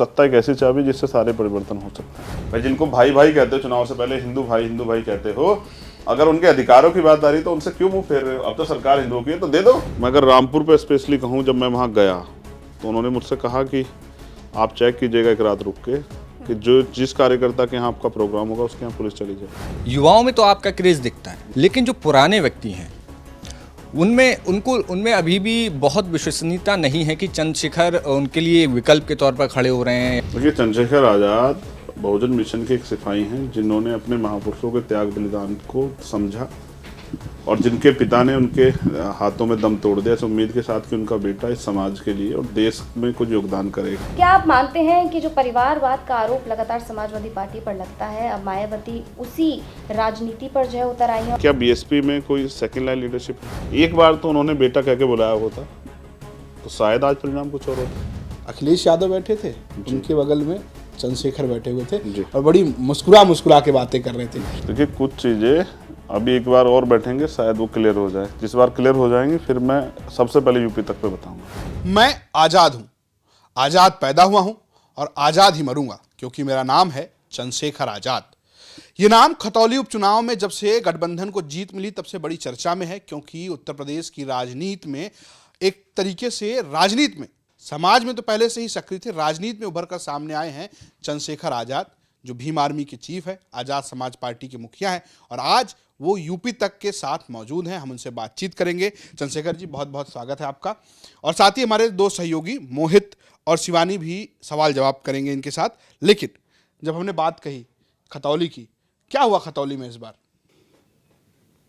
सत्ता एक ऐसी चाबी जिससे सारे परिवर्तन हो सकते हैं। भाई जिनको भाई भाई कहते हो, चुनाव से पहले हिंदू भाई कहते हो, अगर उनके अधिकारों की बात आ रही तो उनसे क्यों मुंह फेर रहे हो? अब तो सरकार हिंदुओं की है तो दे दो। मैं अगर रामपुर पे स्पेशली कहूँ, जब मैं वहाँ गया तो उन्होंने मुझसे कहा कि आप चेक कीजिएगा एक रात रुक के कि जो जिस कार्यकर्ता के यहाँ आपका प्रोग्राम होगा उसके यहाँ पुलिस चली जाए। युवाओं में तो आपका क्रेज दिखता है, लेकिन जो पुराने व्यक्ति हैं उनमें अभी भी बहुत विश्वसनीयता नहीं है कि चंद्रशेखर उनके लिए विकल्प के तौर पर खड़े हो रहे हैं। देखिए, चंद्रशेखर आज़ाद बहुजन मिशन के एक सिपाही हैं जिन्होंने अपने महापुरुषों के त्याग बलिदान को समझा और जिनके पिता ने उनके हाथों में दम तोड़ दिया, इस उम्मीद के साथ कि उनका बेटा इस समाज के लिए और देश में कुछ योगदान करेगा। क्या आप मानते हैं कि जो परिवारवाद का आरोप लगातार समाजवादी पार्टी पर लगता है, अब मायावती उसी राजनीति पर जो है उतर आई है? क्या बीएसपी में कोई सेकंड लाइन लीडरशिप है? एक बार तो उन्होंने बेटा कह के बुलाया होता तो शायद आज परिणाम कुछ और होता। अखिलेश यादव बैठे थे, उनके बगल में चंद्रशेखर बैठे हुए थे और बड़ी मुस्कुरा के बातें कर रहे थे। देखिए, कुछ चीजें अभी एक बार और बैठेंगे, शायद वो क्लियर हो जाए। जिस बार क्लियर हो जाएंगे फिर मैं सबसे पहले यूपी तक पे बताऊंगा। मैं आजाद हूं, आजाद पैदा हुआ हूं और आजाद ही मरूंगा, क्योंकि मेरा नाम है चंद्रशेखर आजाद। ये नाम खतौली उपचुनाव में जब से गठबंधन को जीत मिली तब से बड़ी चर्चा में है, क्योंकि उत्तर प्रदेश की राजनीति में एक तरीके से राजनीति में, समाज में तो पहले से ही सक्रिय थे, राजनीति में उभर कर सामने आए हैं चंद्रशेखर आजाद, जो भीम आर्मी के चीफ है, आजाद समाज पार्टी के मुखिया हैं और आज वो यूपी तक के साथ मौजूद हैं। हम उनसे बातचीत करेंगे। चंद्रशेखर जी, बहुत बहुत स्वागत है आपका। और साथ ही हमारे दो सहयोगी मोहित और शिवानी भी सवाल जवाब करेंगे इनके साथ। लेकिन जब हमने बात कही खतौली की, क्या हुआ खतौली में इस बार?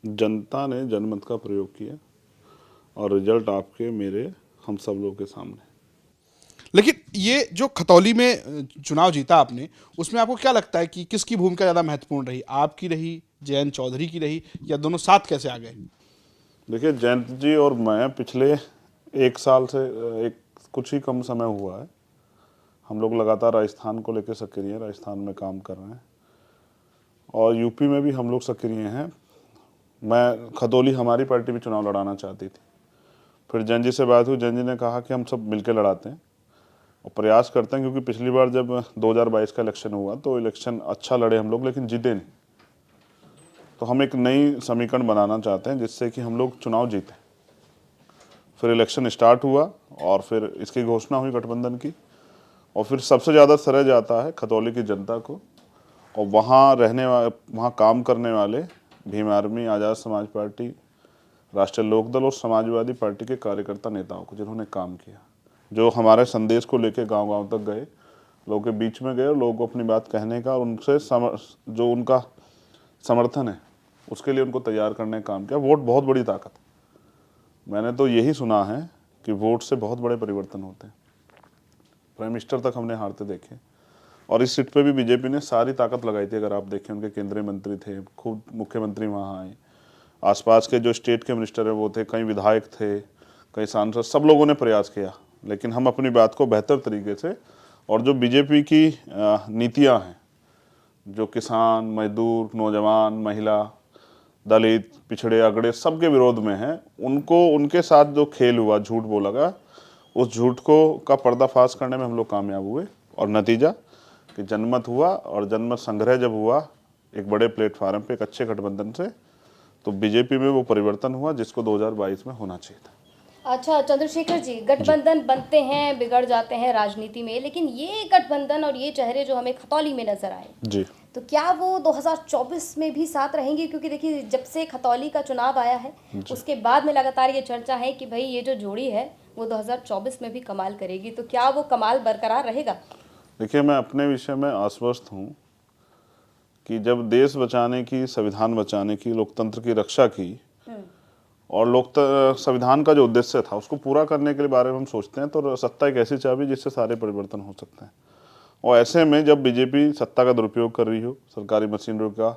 जनता ने जनमत का प्रयोग किया और रिजल्ट आपके मेरे हम सब लोगों के सामने। लेकिन ये जो खतौली में चुनाव जीता आपने, उसमें आपको क्या लगता है कि किसकी भूमिका ज़्यादा महत्वपूर्ण रही? आपकी रही, जयंत चौधरी की रही, या दोनों साथ कैसे आ गए? देखिए, जयंत जी और मैं पिछले एक साल से कुछ ही कम समय हुआ है, हम लोग लगातार राजस्थान को लेकर सक्रिय हैं, राजस्थान में काम कर रहे हैं और यूपी में भी हम लोग सक्रिय हैं। मैं खतौली हमारी पार्टी भी चुनाव लड़ाना चाहती थी, फिर जयंत जी से बात हुई, जयंत जी ने कहा कि हम सब मिलकर लड़ाते हैं और प्रयास करते हैं, क्योंकि पिछली बार जब 2022 का इलेक्शन हुआ तो इलेक्शन अच्छा लड़े हम लोग, लेकिन जीते नहीं। तो हम एक नई समीकरण बनाना चाहते हैं जिससे कि हम लोग चुनाव जीतें। फिर इलेक्शन स्टार्ट हुआ और फिर इसकी घोषणा हुई गठबंधन की, और फिर सबसे ज़्यादा श्रेय जाता है खतौली की जनता को और वहाँ काम करने वाले भीम आर्मी, आज़ाद समाज पार्टी, राष्ट्रीय लोकदल और समाजवादी पार्टी के कार्यकर्ता नेताओं को, जिन्होंने काम किया, जो हमारे संदेश को लेकर गांव-गांव तक गए, लोगों के बीच में गए और लोगों को अपनी बात कहने का और उनसे जो उनका समर्थन है उसके लिए उनको तैयार करने का काम किया। वोट बहुत बड़ी ताकत है। मैंने तो यही सुना है कि वोट से बहुत बड़े परिवर्तन होते हैं। प्राइम मिनिस्टर तक हमने हारते देखे और इस सीट पे भी बीजेपी ने सारी ताकत लगाई थी। अगर आप देखें, उनके केंद्रीय मंत्री थे, खुद मुख्यमंत्री वहाँ आए, आसपास के जो स्टेट के मिनिस्टर है वो थे, कई विधायक थे, कई सांसद, सब लोगों ने प्रयास किया, लेकिन हम अपनी बात को बेहतर तरीके से, और जो बीजेपी की नीतियां हैं, जो किसान, मजदूर, नौजवान, महिला, दलित, पिछड़े, अगड़े सबके विरोध में हैं, उनको, उनके साथ जो खेल हुआ, झूठ बोला गया, उस झूठ को का पर्दाफाश करने में हम लोग कामयाब हुए और नतीजा कि जनमत हुआ। और जनमत संग्रह जब हुआ एक बड़े प्लेटफार्म पे, एक अच्छे गठबंधन से, तो बीजेपी में वो परिवर्तन हुआ जिसको 2022 में होना चाहिए था। अच्छा चंद्रशेखर जी, गठबंधन बनते हैं, बिगड़ जाते हैं राजनीति में, लेकिन ये गठबंधन और ये चेहरे जो हमें खतौली में नजर आए जी, तो क्या वो 2024 में भी साथ रहेंगे? क्योंकि देखिए, जब से खतौली का चुनाव आया है उसके बाद में लगातार ये चर्चा है कि भाई ये जो जोड़ी है वो 2024 में भी कमाल करेगी, तो क्या वो कमाल बरकरार रहेगा? देखिए, मैं अपने विषय में आश्वस्त हूँ कि जब देश बचाने की, संविधान बचाने की, लोकतंत्र की रक्षा की और संविधान का जो उद्देश्य था उसको पूरा करने के बारे में हम सोचते हैं, तो सत्ता एक ऐसी चाबी जिससे सारे परिवर्तन हो सकते हैं। और ऐसे में जब बीजेपी सत्ता का दुरुपयोग कर रही हो, सरकारी मशीनरी का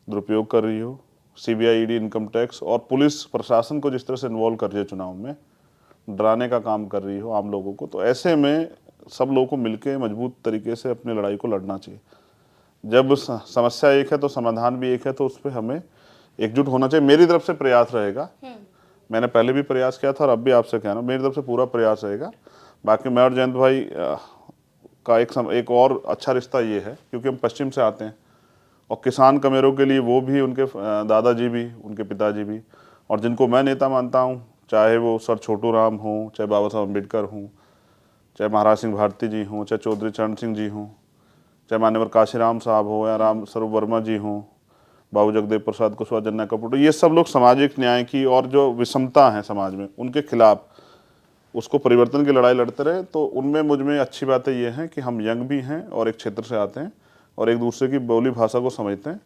दुरुपयोग कर रही हो, सीबीआई, ईडी, इनकम टैक्स और पुलिस प्रशासन को जिस तरह से इन्वॉल्व कर रही है, चुनाव में डराने का काम कर रही हो आम लोगों को, तो ऐसे में सब लोगों को मिलकर मजबूत तरीके से अपनी लड़ाई को लड़ना चाहिए। जब समस्या एक है तो समाधान भी एक है, तो उस पर हमें एकजुट होना चाहिए। मेरी तरफ से प्रयास रहेगा, मैंने पहले भी प्रयास किया था और अब भी आपसे कह रहा हूँ, मेरी तरफ से पूरा प्रयास रहेगा। बाकी मैं और जयंत भाई का एक और अच्छा रिश्ता ये है क्योंकि हम पश्चिम से आते हैं और किसान कमेरों के लिए वो भी, उनके दादाजी भी, उनके पिताजी भी, और जिनको मैं नेता मानता हूँ, चाहे वो सर छोटू राम हों, चाहे बाबा साहब अम्बेडकर हों, चाहे महाराज सिंह भारती जी हों, चाहे चौधरी चरण सिंह जी हों, चाहे मान्यवर काशीराम साहब हो या राम स्वरूप वर्मा जी हों, बाबू जगदेव प्रसाद कुशवाहा, जन्ना कपूर, ये सब लोग सामाजिक न्याय की और जो विषमता है समाज में उनके खिलाफ उसको परिवर्तन की लड़ाई लड़ते रहे। तो उनमें मुझ में अच्छी बातें ये हैं कि हम यंग भी हैं और एक क्षेत्र से आते हैं और एक दूसरे की बोली भाषा को समझते हैं।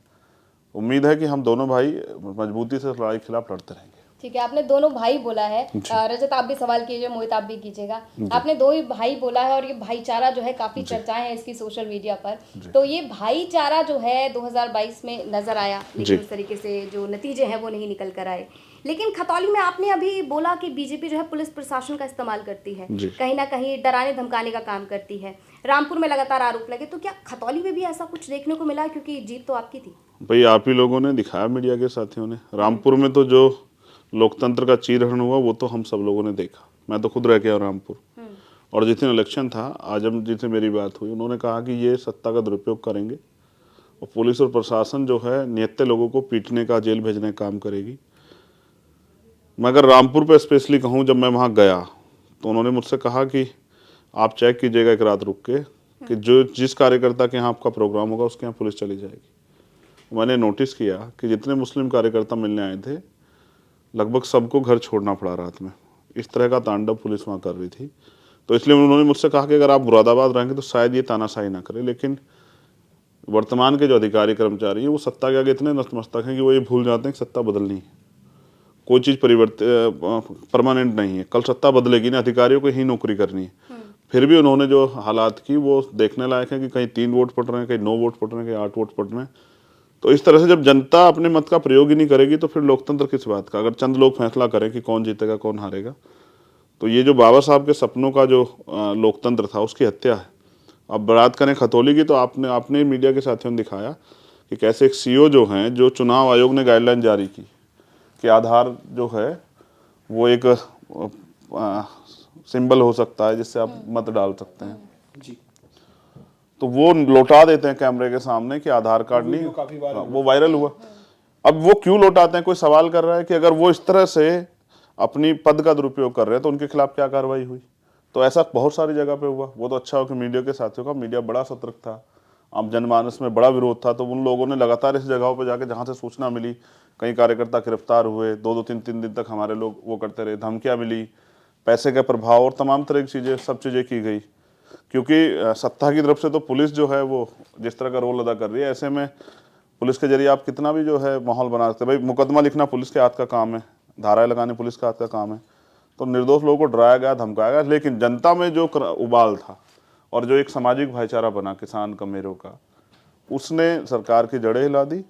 उम्मीद है कि हम दोनों भाई मजबूती से लड़ाई के खिलाफ लड़ते रहेंगे। ठीक है, आपने दोनों भाई बोला है। रजत आप भी सवाल कीजिए, मोहित आप भी कीजिएगा। आपने दो ही भाई बोला है और ये भाईचारा जो है काफी चर्चाएं हैं इसकी सोशल मीडिया पर। तो ये भाईचारा जो है 2022 में नजर आया, लेकिन उस तरीके से जो नतीजे हैं वो नहीं निकल कर आए। लेकिन खतौली में आपने अभी बोला कि बीजेपी जो है पुलिस प्रशासन का इस्तेमाल करती है, कहीं ना कहीं डराने धमकाने का काम करती है। रामपुर में लगातार आरोप लगे, तो क्या खतौली में भी ऐसा कुछ देखने को मिला? क्योंकि जीत तो आपकी थी। भाई आप ही लोगों ने दिखाया, मीडिया के साथियों ने। रामपुर में तो जो लोकतंत्र का चीरहरण हुआ वो तो हम सब लोगों ने देखा। मैं तो खुद रह के आया रामपुर, और जिस दिन इलेक्शन था आजम जी से मेरी बात हुई, उन्होंने कहा कि ये सत्ता का दुरुपयोग करेंगे और पुलिस और प्रशासन जो है निहत्थे लोगों को पीटने का, जेल भेजने का काम करेगी। मैं अगर रामपुर पे स्पेशली कहूँ, जब मैं वहाँ गया तो उन्होंने मुझसे कहा कि आप चेक कीजिएगा एक रात रुक के कि जो जिस कार्यकर्ता के यहाँ आपका प्रोग्राम होगा उसके यहाँ पुलिस चली जाएगी। मैंने नोटिस किया कि जितने मुस्लिम कार्यकर्ता मिलने आए थे लगभग सबको घर छोड़ना पड़ा रात में। इस तरह का तांडव पुलिस वहाँ कर रही थी। तो इसलिए उन्होंने मुझसे कहा कि अगर आप मुरादाबाद रहेंगे तो शायद ये तानाशाही ना करें। लेकिन वर्तमान के जो अधिकारी कर्मचारी हैं वो सत्ता के आगे इतने नतमस्तक हैं कि वो ये भूल जाते हैं कि सत्ता बदलनी है, कोई चीज़ परमानेंट नहीं है। कल सत्ता बदलेगी ना, अधिकारियों को ही नौकरी करनी है। फिर भी उन्होंने जो हालात की वो देखने लायक है कि कहीं 3 वोट पड़ रहे हैं, कहीं 9 वोट पड़ रहे हैं, कहीं 8 वोट पड़ रहे हैं। तो इस तरह से जब जनता अपने मत का प्रयोग ही नहीं करेगी तो फिर लोकतंत्र किस बात का? अगर चंद लोग फैसला करें कि कौन जीतेगा कौन हारेगा, तो ये जो बाबा साहब के सपनों का जो लोकतंत्र था उसकी हत्या है। अब बात करें खतौली की, तो आपने मीडिया के साथियों ने दिखाया कि कैसे एक सीओ जो हैं, जो चुनाव आयोग ने गाइडलाइन जारी की कि आधार जो है वो एक सिंबल हो सकता है जिससे आप मत डाल सकते हैं जी, तो वो लौटा देते हैं कैमरे के सामने कि आधार कार्ड नहीं, काफी बार वो वायरल हुआ। अब वो क्यों लौटाते हैं? कोई सवाल कर रहा है कि अगर वो इस तरह से अपनी पद का दुरुपयोग कर रहे हैं तो उनके खिलाफ क्या कार्रवाई हुई? तो ऐसा बहुत सारी जगह पे हुआ। वो तो अच्छा हो कि मीडिया के साथियों का, मीडिया बड़ा सतर्क था, आम जनमानस में बड़ा विरोध था, तो उन लोगों ने लगातार इस जगहों पर जाके जहाँ से सूचना मिली, कई कार्यकर्ता गिरफ्तार हुए, 2-2, 3-3 दिन तक हमारे लोग वो करते रहे, धमकियाँ मिली, पैसे का प्रभाव और तमाम तरह की चीज़ें, सब चीज़ें की गई। क्योंकि सत्ता की तरफ से तो पुलिस जो है वो जिस तरह का रोल अदा कर रही है, ऐसे में पुलिस के जरिए आप कितना भी जो है माहौल बना सकते हैं। भाई मुकदमा लिखना पुलिस के हाथ का काम है, धाराएं लगाने पुलिस के हाथ का काम है। तो निर्दोष लोगों को डराया गया, धमकाया गया, लेकिन जनता में जो उबाल था और जो एक सामाजिक भाईचारा बना किसान कमेरों का, उसने सरकार की जड़ें हिला दी।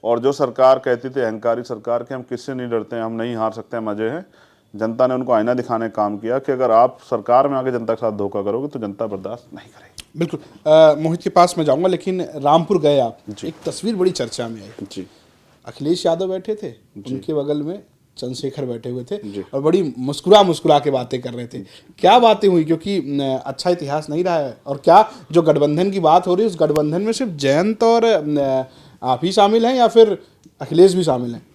और जो सरकार कहती थी अहंकारी सरकार के हम किससे नहीं डरते हैं, हम नहीं हार सकते हैं, मजे हैं, जनता ने उनको आईना दिखाने का काम किया कि अगर आप सरकार में आके जनता के साथ धोखा करोगे तो जनता बर्दाश्त नहीं करेगी। बिल्कुल। मोहित के पास मैं जाऊंगा, लेकिन रामपुर गए आप, एक तस्वीर बड़ी चर्चा में आई। जी, अखिलेश यादव बैठे थे, उनके बगल में चंद्रशेखर बैठे हुए थे और बड़ी मुस्कुरा के बातें कर रहे थे। क्या बातें हुई? क्योंकि अच्छा इतिहास नहीं रहा है। और क्या जो गठबंधन की बात हो रही है, उस गठबंधन में सिर्फ जयंत और आप ही शामिल हैं या फिर अखिलेश भी शामिल हैं?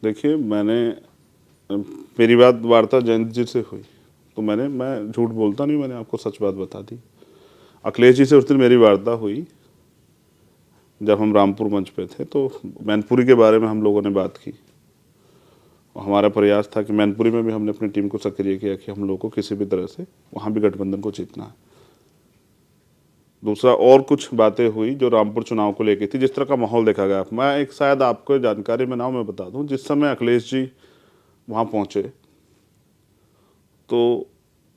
देखिए, मेरी बात वार्ता जयंत जी से हुई तो मैं झूठ बोलता नहीं, मैंने आपको सच बात बता दी। अखिलेश जी से उस दिन मेरी वार्ता हुई जब हम रामपुर मंच पे थे, तो मैनपुरी के बारे में हम लोगों ने बात की। हमारा प्रयास था कि मैनपुरी में भी हमने अपनी टीम को सक्रिय किया कि हम लोगों को किसी भी तरह से वहाँ भी गठबंधन को जीतना है। दूसरा और कुछ बातें हुई जो रामपुर चुनाव को लेकर थी, जिस तरह का माहौल देखा गया। मैं एक शायद आपको जानकारी में ना हो, मैं बता दूं, जिस समय अखिलेश जी वहाँ पहुँचे तो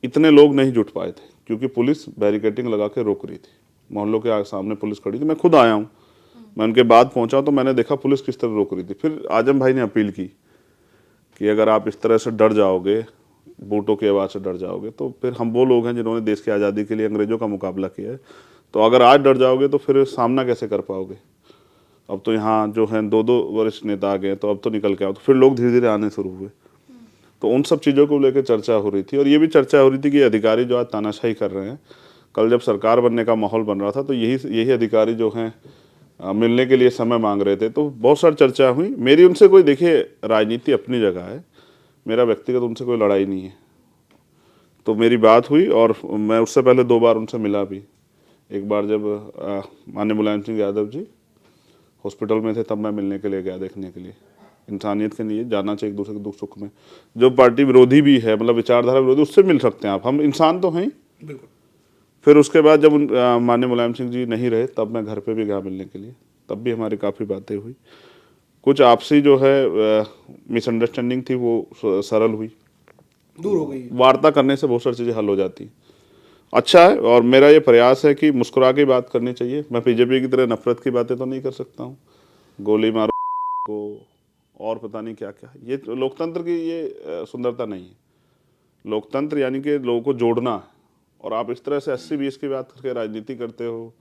इतने लोग नहीं जुट पाए थे क्योंकि पुलिस बैरिकेडिंग लगा के रोक रही थी। मोहल्लों के सामने पुलिस खड़ी थी। मैं खुद आया हूँ, मैं उनके बाद पहुँचा तो मैंने देखा पुलिस किस तरह रोक रही थी। फिर आजम भाई ने अपील की कि अगर आप इस तरह से डर जाओगे, बूटों की आवाज़ से डर जाओगे, तो फिर हम वो लोग हैं जिन्होंने देश की आज़ादी के लिए अंग्रेज़ों का मुकाबला किया है, तो अगर आज डर जाओगे तो फिर सामना कैसे कर पाओगे? अब तो यहाँ जो है 2-2 वरिष्ठ नेता आ गए, तो अब तो निकल के आओ। तो फिर लोग धीरे धीरे आने शुरू हुए। तो उन सब चीज़ों को लेकर चर्चा हो रही थी और ये भी चर्चा हो रही थी कि अधिकारी जो आज तानाशाही कर रहे हैं, कल जब सरकार बनने का माहौल बन रहा था तो यही अधिकारी जो हैं मिलने के लिए समय मांग रहे थे, तो बहुत सारी चर्चा हुई। मेरी उनसे कोई, देखिए राजनीति अपनी जगह है, मेरा व्यक्तिगत उनसे कोई लड़ाई नहीं है। तो मेरी बात हुई और मैं उससे पहले 2 बार उनसे मिला भी। एक बार जब माननीय मुलायम सिंह यादव जी हॉस्पिटल में थे तब मैं मिलने के लिए गया, देखने के लिए। इंसानियत के लिए जाना चाहिए एक दूसरे के दुख सुख में। जो पार्टी विरोधी भी है, मतलब विचारधारा विरोधी, उससे मिल सकते हैं आप, हम इंसान तो हैं ही। बिल्कुल। फिर उसके बाद जब माननीय मुलायम सिंह जी नहीं रहे तब मैं घर पे भी गया मिलने के लिए, तब भी हमारी काफ़ी बातें हुई। कुछ आपसी जो है मिसअंडरस्टैंडिंग थी वो सरल हुई, दूर हो गई। वार्ता करने से बहुत सारी चीज़ें हल हो जाती हैं। अच्छा है, और मेरा ये प्रयास है कि मुस्कुरा के बात करनी चाहिए। मैं बीजेपी की तरह नफरत की बातें तो नहीं कर सकता हूँ, गोली मारो को और पता नहीं क्या क्या। ये लोकतंत्र की ये सुंदरता नहीं है। लोकतंत्र यानी कि लोगों को जोड़ना है, और आप इस तरह से 80-20 की बात करके राजनीति करते हो,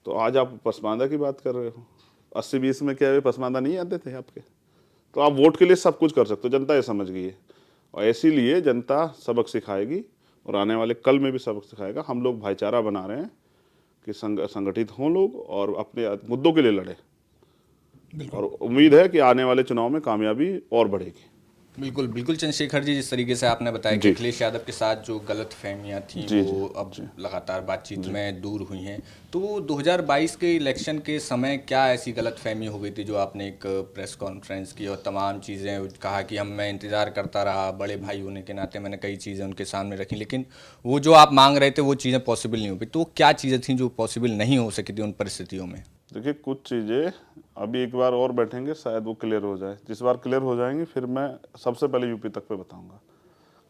तो आज आप पसमानदा की बात कर रहे हो। 80-20 में क्या वे पसमानदा नहीं आते थे आपके? तो आप वोट के लिए सब कुछ कर सकते हो, जनता ये समझ गई है। और इसीलिए जनता सबक सिखाएगी और आने वाले कल में भी सबक सिखाएगा। हम लोग भाईचारा बना रहे हैं कि संगठित हों लोग और अपने मुद्दों के लिए लड़ें, और उम्मीद है कि आने वाले चुनाव में कामयाबी और बढ़ेगी। बिल्कुल बिल्कुल चंद्रशेखर जी, जिस तरीके से आपने बताया कि अखिलेश यादव के साथ जो गलत फहमियाँ थी वो अब लगातार बातचीत में दूर हुई हैं, तो 2022 के इलेक्शन के समय क्या ऐसी गलत फहमी हो गई थी जो आपने एक प्रेस कॉन्फ्रेंस की और तमाम चीज़ें कहा कि मैं इंतज़ार करता रहा, बड़े भाई होने के नाते मैंने कई चीज़ें उनके सामने रखी, लेकिन वो जो आप मांग रहे थे वो चीज़ें पॉसिबल नहीं हो पाई। तो क्या चीज़ें थी जो पॉसिबल नहीं हो सकी थी उन परिस्थितियों में? देखिए, कुछ चीज़ें अभी एक बार और बैठेंगे शायद वो क्लियर हो जाए। जिस बार क्लियर हो जाएंगी फिर मैं सबसे पहले यूपी तक पे बताऊंगा,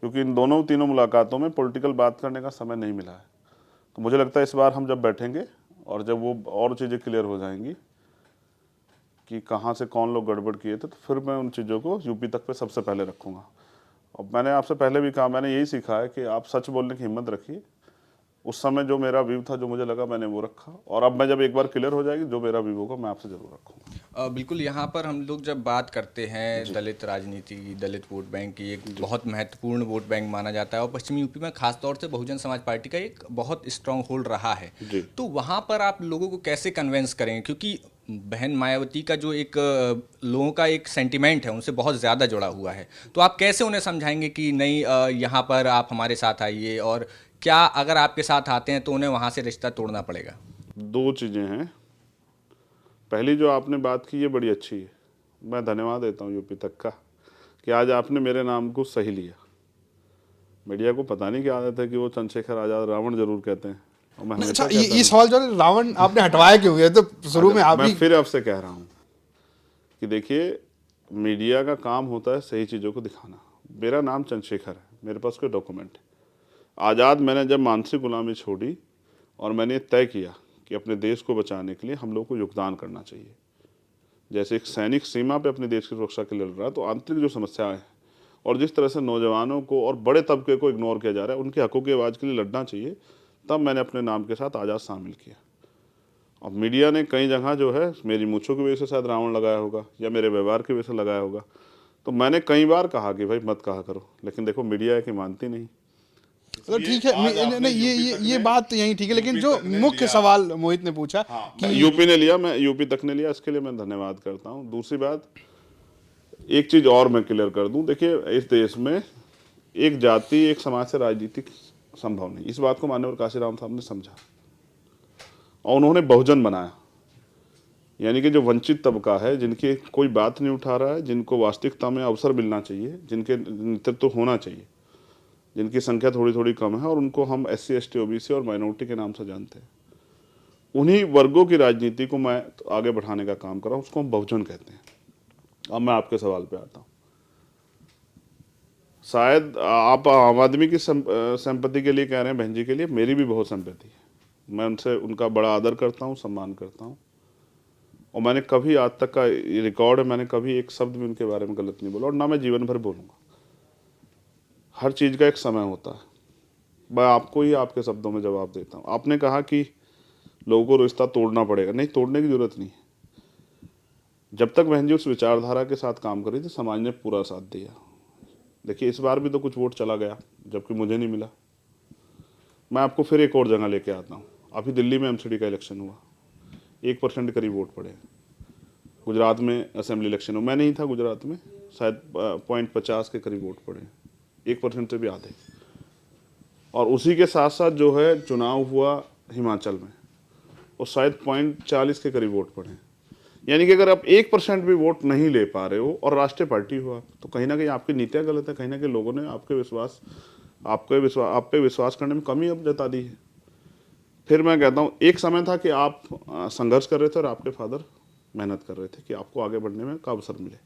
क्योंकि इन दोनों तीनों मुलाकातों में पॉलिटिकल बात करने का समय नहीं मिला है। तो मुझे लगता है इस बार हम जब बैठेंगे और जब वो और चीज़ें क्लियर हो जाएंगी कि कहाँ से कौन लोग गड़बड़ किए थे, तो फिर मैं उन चीज़ों को यूपी तक पे सबसे पहले रखूँगा। और मैंने आपसे पहले भी कहा, मैंने यही सीखा है कि आप सच बोलने की हिम्मत रखिए। उस समय जो मेरा व्यू था, जो मुझे लगा, मैंने वो रखा, और अब मैं जब एक बार क्लियर हो जाएगी जो मेरा व्यू होगा मैं आपसे जरूर रखूँगा। बिल्कुल, यहाँ पर हम लोग जब बात करते हैं दलित राजनीति की, दलित वोट बैंक की, एक बहुत महत्वपूर्ण वोट बैंक माना जाता है और पश्चिमी यूपी में खासतौर से बहुजन समाज पार्टी का एक बहुत स्ट्रांग होल्ड रहा है। तो वहाँ पर आप लोगों को कैसे कन्वेंस करेंगे, क्योंकि बहन मायावती का जो एक लोगों का एक सेंटिमेंट है उनसे बहुत ज़्यादा जुड़ा हुआ है, तो आप कैसे उन्हें समझाएंगे कि नहीं यहाँ पर आप हमारे साथ आइए, और क्या अगर आपके साथ आते हैं तो उन्हें वहाँ से रिश्ता तोड़ना पड़ेगा? 2 चीज़ें हैं। पहली जो आपने बात की ये बड़ी अच्छी है, मैं धन्यवाद देता हूँ यूपी तक का कि आज आपने मेरे नाम को सही लिया। मीडिया को पता नहीं क्या आदत है कि वो चंद्रशेखर आजाद रावण जरूर कहते हैं, और मैं हमेशा अच्छा, ये सवाल जो है, रावण आपने हटवाया क्यों? ये तो शुरू में आप मैं ही। फिर आपसे कह रहा हूँ कि देखिए, मीडिया का काम होता है सही चीज़ों को दिखाना। मेरा नाम चंद्रशेखर है, मेरे पास कोई डॉक्यूमेंट है। आज़ाद मैंने जब मानसिक गुलामी छोड़ी और मैंने तय किया कि अपने देश को बचाने के लिए हम लोग को योगदान करना चाहिए। जैसे एक सैनिक सीमा पे अपने देश की सुरक्षा के लिए लड़ रहा है, तो आंतरिक जो समस्याएं हैं और जिस तरह से नौजवानों को और बड़े तबके को इग्नोर किया जा रहा है, उनके हकों की आवाज़ के लिए लड़ना चाहिए। तब मैंने अपने नाम के साथ आज़ाद शामिल किया। अब मीडिया ने कई जगह जो है मेरी मूँछों की वजह से शायद रावण लगाया होगा या मेरे व्यवहार की वजह से लगाया होगा, तो मैंने कई बार कहा कि भाई मत कहा करो, लेकिन देखो मीडिया है कि मानती नहीं। तो ठीक है, नहीं ये बात तो यही ठीक है, लेकिन जो मुख्य सवाल मोहित ने पूछा कि यूपी ने लिया, मैं यूपी तक ने लिया, इसके लिए मैं धन्यवाद करता हूँ। दूसरी बात, एक चीज़ और मैं क्लियर कर दूं, देखिए इस देश में एक जाति एक समाज से राजनीति संभव नहीं। इस बात को माननीय काशीराम साहब ने समझा और उन्होंने बहुजन बनाया, यानी कि जो वंचित तबका है, जिनकी कोई बात नहीं उठा रहा है, जिनको वास्तविकता में अवसर मिलना चाहिए, जिनके नेतृत्व होना चाहिए, जिनकी संख्या थोड़ी थोड़ी कम है और उनको हम SC ST OBC और माइनॉरिटी के नाम से जानते हैं, उन्हीं वर्गों की राजनीति को मैं आगे बढ़ाने का काम कर रहा हूँ, उसको हम बहुजन कहते हैं। अब मैं आपके सवाल पे आता हूँ। शायद आप आम आदमी की संपत्ति के लिए कह रहे हैं, बहन जी के लिए, मेरी भी बहुत संपत्ति है। मैं उनसे उनका बड़ा आदर करता हूँ, सम्मान करता हूँ, और मैंने कभी आज तक का रिकॉर्ड है, मैंने कभी एक शब्द भी उनके बारे में गलत नहीं बोला और ना मैं जीवन भर बोलूँगा। हर चीज़ का एक समय होता है। मैं आपको ही आपके शब्दों में जवाब देता हूँ। आपने कहा कि लोगों को रिश्ता तोड़ना पड़ेगा, नहीं, तोड़ने की जरूरत नहीं है। जब तक बहन जी उस विचारधारा के साथ काम करी थी, समाज ने पूरा साथ दिया। देखिए, इस बार भी तो कुछ वोट चला गया जबकि मुझे नहीं मिला, मैं आपको फिर एक और जगह लेके आता हूँ। अभी दिल्ली में एमसीडी का इलेक्शन हुआ, 1% करीब वोट पड़े। गुजरात में असेंबली इलेक्शन हुआ, मैं नहीं था गुजरात में, शायद 0.50 के करीब वोट पड़े, 1% से भी आधे। और उसी के साथ साथ जो है चुनाव हुआ हिमाचल में, और शायद 0.40 के करीब वोट पड़े। यानी कि अगर आप 1% भी वोट नहीं ले पा रहे हो और राष्ट्रीय पार्टी हो आप, तो कहीं ना कहीं आपकी नीतियाँ गलत है, कहीं ना कहीं लोगों ने आप पे विश्वास करने में कमी अब जता दी है। फिर मैं कहता हूँ, एक समय था कि आप संघर्ष कर रहे थे और आपके फादर मेहनत कर रहे थे कि आपको आगे बढ़ने में का अवसर मिले।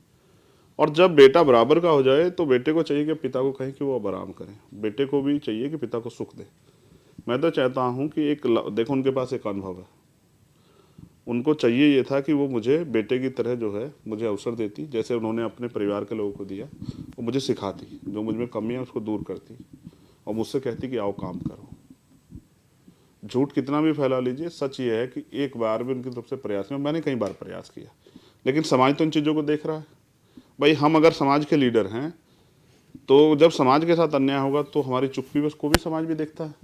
और जब बेटा बराबर का हो जाए तो बेटे को चाहिए कि पिता को कहें कि वो अब आराम करें, बेटे को भी चाहिए कि पिता को सुख दे। मैं तो चाहता हूँ कि देखो उनके पास एक अनुभव है, उनको चाहिए ये था कि वो मुझे बेटे की तरह जो है मुझे अवसर देती, जैसे उन्होंने अपने परिवार के लोगों को दिया। वो मुझे सिखाती, जो मुझ में कमी है उसको दूर करती और मुझसे कहती कि आओ काम करो। झूठ कितना भी फैला लीजिए, सच ये है कि एक बार भी उनकी तरफ से प्रयास में, मैंने कई बार प्रयास किया, लेकिन समाज तो इन चीज़ों को देख रहा है। भाई हम अगर समाज के लीडर हैं तो जब समाज के साथ अन्याय होगा तो हमारी चुप्पी बस को भी समाज भी देखता है,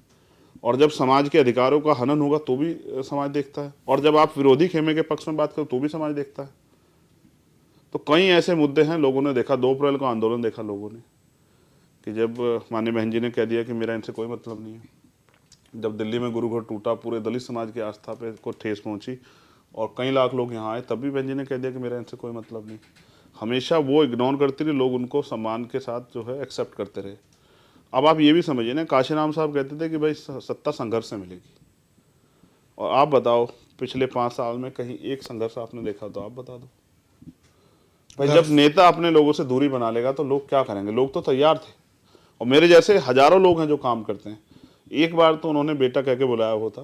और जब समाज के अधिकारों का हनन होगा तो भी समाज देखता है, और जब आप विरोधी खेमे के पक्ष में बात करो तो भी समाज देखता है। तो कई ऐसे मुद्दे हैं, लोगों ने देखा 2 अप्रैल का आंदोलन देखा लोगों ने, कि जब माननीय बहन जी ने कह दिया कि मेरा इनसे कोई मतलब नहीं है। जब दिल्ली में गुरु घर टूटा, पूरे दलित समाज की आस्था पे को ठेस पहुंची और कई लाख लोग यहाँ आए, तब भी बहन जी ने कह दिया कि मेरा इनसे कोई मतलब नहीं। हमेशा वो इग्नोर करती रही, लोग उनको सम्मान के साथ जो है एक्सेप्ट करते रहे। अब आप ये भी समझिए ना, काशीराम साहब कहते थे कि भाई सत्ता संघर्ष से मिलेगी, और आप बताओ पिछले 5 साल में कहीं एक संघर्ष आपने देखा तो आप बता दो। भाई जब नेता अपने लोगों से दूरी बना लेगा तो लोग क्या करेंगे? लोग तो तैयार थे, और मेरे जैसे हजारों लोग हैं जो काम करते हैं। एक बार तो उन्होंने बेटा कह के बुलाया होता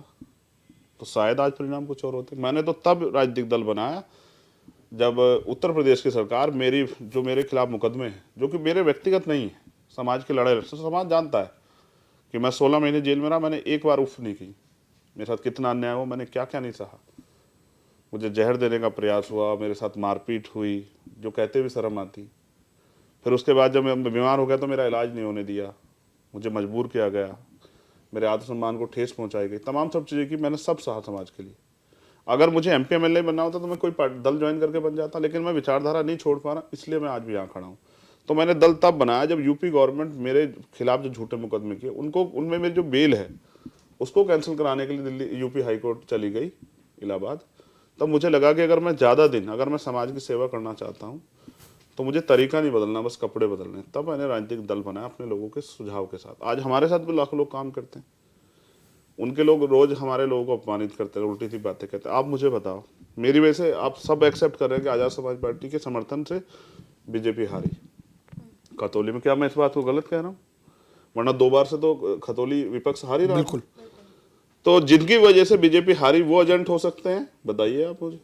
तो शायद आज परिणाम कुछ और होते। मैंने तो तब राजनीतिक दल बनाया जब उत्तर प्रदेश की सरकार मेरे खिलाफ मुकदमे हैं, जो कि मेरे व्यक्तिगत नहीं है, समाज की लड़ाई। समाज जानता है कि मैं 16 महीने जेल में रहा, मैंने एक बार उफ नहीं की। मेरे साथ कितना अन्याय हुआ, मैंने क्या क्या नहीं सहा। मुझे जहर देने का प्रयास हुआ, मेरे साथ मारपीट हुई, जो कहते भी शर्म आती। फिर उसके बाद जब मैं बीमार हो गया तो मेरा इलाज नहीं होने दिया, मुझे मजबूर किया गया, मेरे आत्मसम्मान को ठेस पहुंचाई गई, तमाम सब चीज़ें की, मैंने सब सहा समाज के लिए। अगर मुझे MP MLA बनना होता तो मैं कोई दल ज्वाइन करके बन जाता, लेकिन मैं विचारधारा नहीं छोड़ पा रहा, इसलिए मैं आज भी यहाँ खड़ा हूँ। तो मैंने दल तब बनाया जब यूपी गवर्नमेंट मेरे खिलाफ जो झूठे मुकदमे किए उनमें मेरी जो बेल है उसको कैंसिल कराने के लिए दिल्ली यूपी हाई कोर्ट चली गई, इलाहाबाद। तब मुझे लगा कि अगर मैं ज़्यादा दिन अगर मैं समाज की सेवा करना चाहता हूँ तो मुझे तरीका नहीं बदलना, बस कपड़े बदलने। तब मैंने राजनीतिक दल बनाया अपने लोगों के सुझाव के साथ। आज हमारे साथ भी लाखों लोग काम करते हैं, उनके लोग रोज हमारे लोगों को अपमानित करते हैं, उल्टी सी बातें कहते हैं। आप मुझे बताओ, मेरी वजह से आप सब एक्सेप्ट कर रहे हैं कि आज़ाद समाज पार्टी के समर्थन से बीजेपी हारी खतौली में। क्या मैं इस बात को गलत कह रहा हूँ? वरना 2 बार से तो खतौली विपक्ष हार ही रहा। बिल्कुल। तो जिनकी वजह से बीजेपी हारी वो एजेंट हो सकते हैं? बताइए आप मुझे।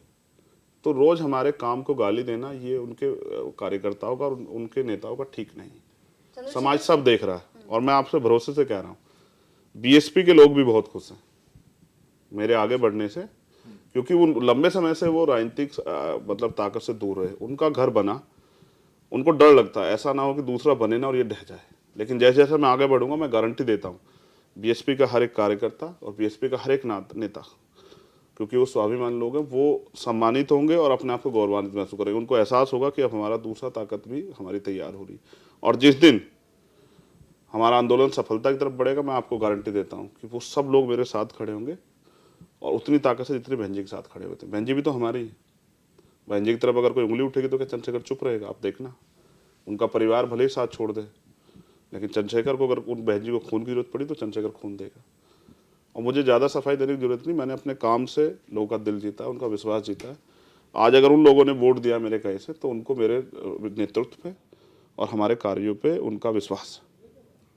तो रोज हमारे काम को गाली देना ये उनके कार्यकर्ताओं का और उनके नेताओं का ठीक नहीं। समाज सब देख रहा है, और मैं आपसे भरोसे से कह रहा हूँ BSP के लोग भी बहुत खुश हैं मेरे आगे बढ़ने से, क्योंकि उन लंबे समय से वो राजनीतिक मतलब ताकत से दूर रहे। उनका घर बना, उनको डर लगता है ऐसा ना हो कि दूसरा बने ना और ये ढह जाए। लेकिन जैसे जैसे मैं आगे बढ़ूंगा, मैं गारंटी देता हूँ BSP का हर एक कार्यकर्ता और BSP का हर एक नेता, क्योंकि वो स्वाभिमान लोग हैं, वो सम्मानित होंगे और अपने आप को गौरवान्वित महसूस करेंगे। उनको एहसास होगा कि अब हमारा दूसरा ताकत भी हमारी तैयार हो रही। और जिस दिन हमारा आंदोलन सफलता की तरफ बढ़ेगा, मैं आपको गारंटी देता हूँ कि वो सब लोग मेरे साथ खड़े होंगे, और उतनी ताकत से जितनी बहन जी के साथ खड़े होते हैं। बहन जी भी तो हमारी है। बहन जी की तरफ अगर कोई उंगली उठेगी तो क्या चंद्रशेखर चुप रहेगा? आप देखना, उनका परिवार भले ही साथ छोड़ दे, लेकिन चंद्रशेखर को अगर उन बहन जी को खून की जरूरत पड़ी तो चंद्रशेखर खून देगा। और मुझे ज़्यादा सफाई देने की जरूरत नहीं, मैंने अपने काम से लोगों का दिल जीता है, उनका विश्वास जीता है। आज अगर उन लोगों ने वोट दिया मेरे कहे से, तो उनको मेरे नेतृत्व पे और हमारे कार्यों पे उनका विश्वास है।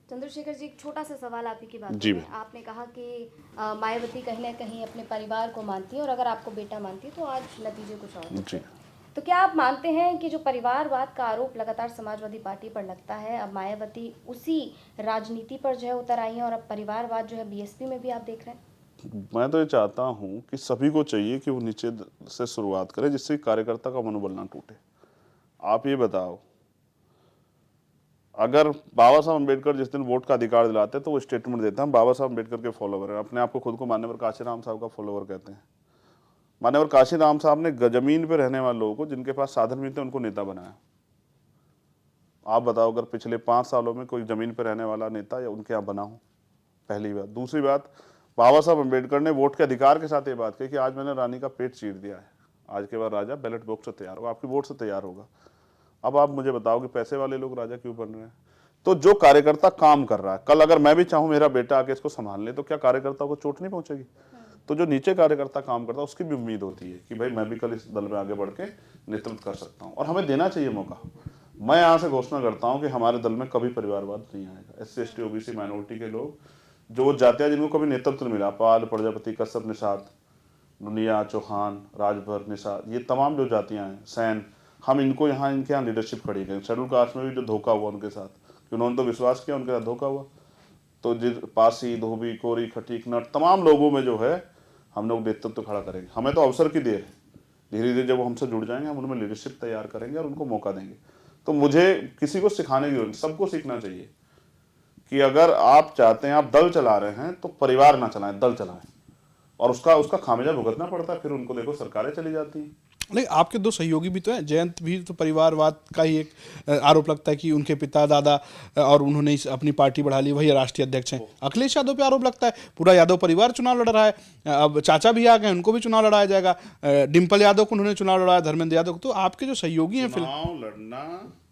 चंद्रशेखर जी, एक छोटा सा सवाल आप ही की बात जी में। आपने कहा कि मायावती कहीं ना कहीं अपने परिवार को मानती है, और अगर आपको बेटा मानती है तो आज नतीजे कुछ और होते हैं। तो क्या आप मानते हैं कि जो परिवारवाद का आरोप लगातार समाजवादी पार्टी पर लगता है, अब मायावती उसी राजनीति पर जो है उतर आई है, और अब परिवारवाद जो है BSP में भी आप देख रहे हैं? मैं तो ये चाहता हूँ कि सभी को चाहिए कि वो नीचे से शुरुआत करें, जिससे कार्यकर्ता का मनोबल ना टूटे। आप ये बताओ, अगर बाबा साहब अम्बेडकर जिस दिन वोट का अधिकार दिलाते हैं तो वो स्टेटमेंट देते हैं हम बाबा साहब अम्बेडकर के फॉलोवर हैं, अपने आप को खुद को मान्यवर काशीराम साहब का फॉलोवर कहते हैं। मान्यवर काशीराम साहब ने जमीन पे रहने वाले लोगों को, जिनके पास साधन भी थे, उनको नेता बनाया। आप बताओ अगर पिछले 5 सालों में कोई जमीन पे रहने वाला नेता या उनके यहाँ बना हो? पहली बात। दूसरी बात, बाबा साहब अम्बेडकर ने वोट के अधिकार के साथ ये बात कही कि आज मैंने रानी का पेट चीर दिया है, आज के बाद राजा बैलेट बॉक्स से तैयार होगा, आपकी वोट से तैयार होगा। अब आप मुझे बताओ कि पैसे वाले लोग राजा क्यों बन रहे हैं? तो जो कार्यकर्ता काम कर रहा है, कल अगर मैं भी चाहूं मेरा बेटा आके इसको संभाल ले, तो क्या कार्यकर्ता को चोट नहीं पहुंचेगी? तो जो नीचे कार्यकर्ता काम करता है उसकी भी उम्मीद होती है कि भाई मैं भी कल इस दल में आगे बढ़ के नेतृत्व कर सकता हूं, और हमें देना चाहिए मौका। मैं यहाँ से घोषणा करता हूँ कि हमारे दल में कभी परिवारवाद नहीं आएगा। SC ST OBC माइनॉरिटी के लोग, जो जातियाँ जिनको कभी नेतृत्व मिला, पाल, प्रजापति, कश्यप, निषाद, दुनिया, चौहान, राजभर, निषाद, ये तमाम जो जातियाँ हैं, सैन, हम इनको यहाँ इनके यहाँ लीडरशिप खड़ी करें। शेड्यूल कास्ट में भी जो धोखा हुआ उनके साथ, कि उन्होंने तो विश्वास किया, उनके साथ धोखा हुआ। तो पासी, धोबी, कोरी, खटीक, नट, तमाम लोगों में जो है हम लोग नेतृत्व खड़ा करेंगे। हमें तो अवसर की देर है, धीरे धीरे जब वो हमसे जुड़ जाएंगे हम उनमें लीडरशिप तैयार करेंगे और उनको मौका देंगे। तो मुझे किसी को सिखाने की जरूरत नहीं, सबको सीखना चाहिए कि अगर आप चाहते हैं, आप दल चला रहे हैं तो परिवार ना चलाएं, दल चलाएं, और उसका खामियाजा भुगतना पड़ता है। फिर उनको देखो सरकारें चली जाती हैं। नहीं, आपके 2 सहयोगी भी तो हैं। जयंत भी तो परिवारवाद का ही एक आरोप लगता है कि उनके पिता दादा और उन्होंने अपनी पार्टी बढ़ा ली, वही राष्ट्रीय अध्यक्ष हैं। अखिलेश यादव पे आरोप लगता है पूरा यादव परिवार चुनाव लड़ रहा है। अब चाचा भी आ गए, उनको भी चुनाव लड़ाया जाएगा। डिम्पल यादव को उन्होंने चुनाव लड़ाया, धर्मेंद्र यादव को। तो आपके जो सहयोगी हैं चुनाव लड़ना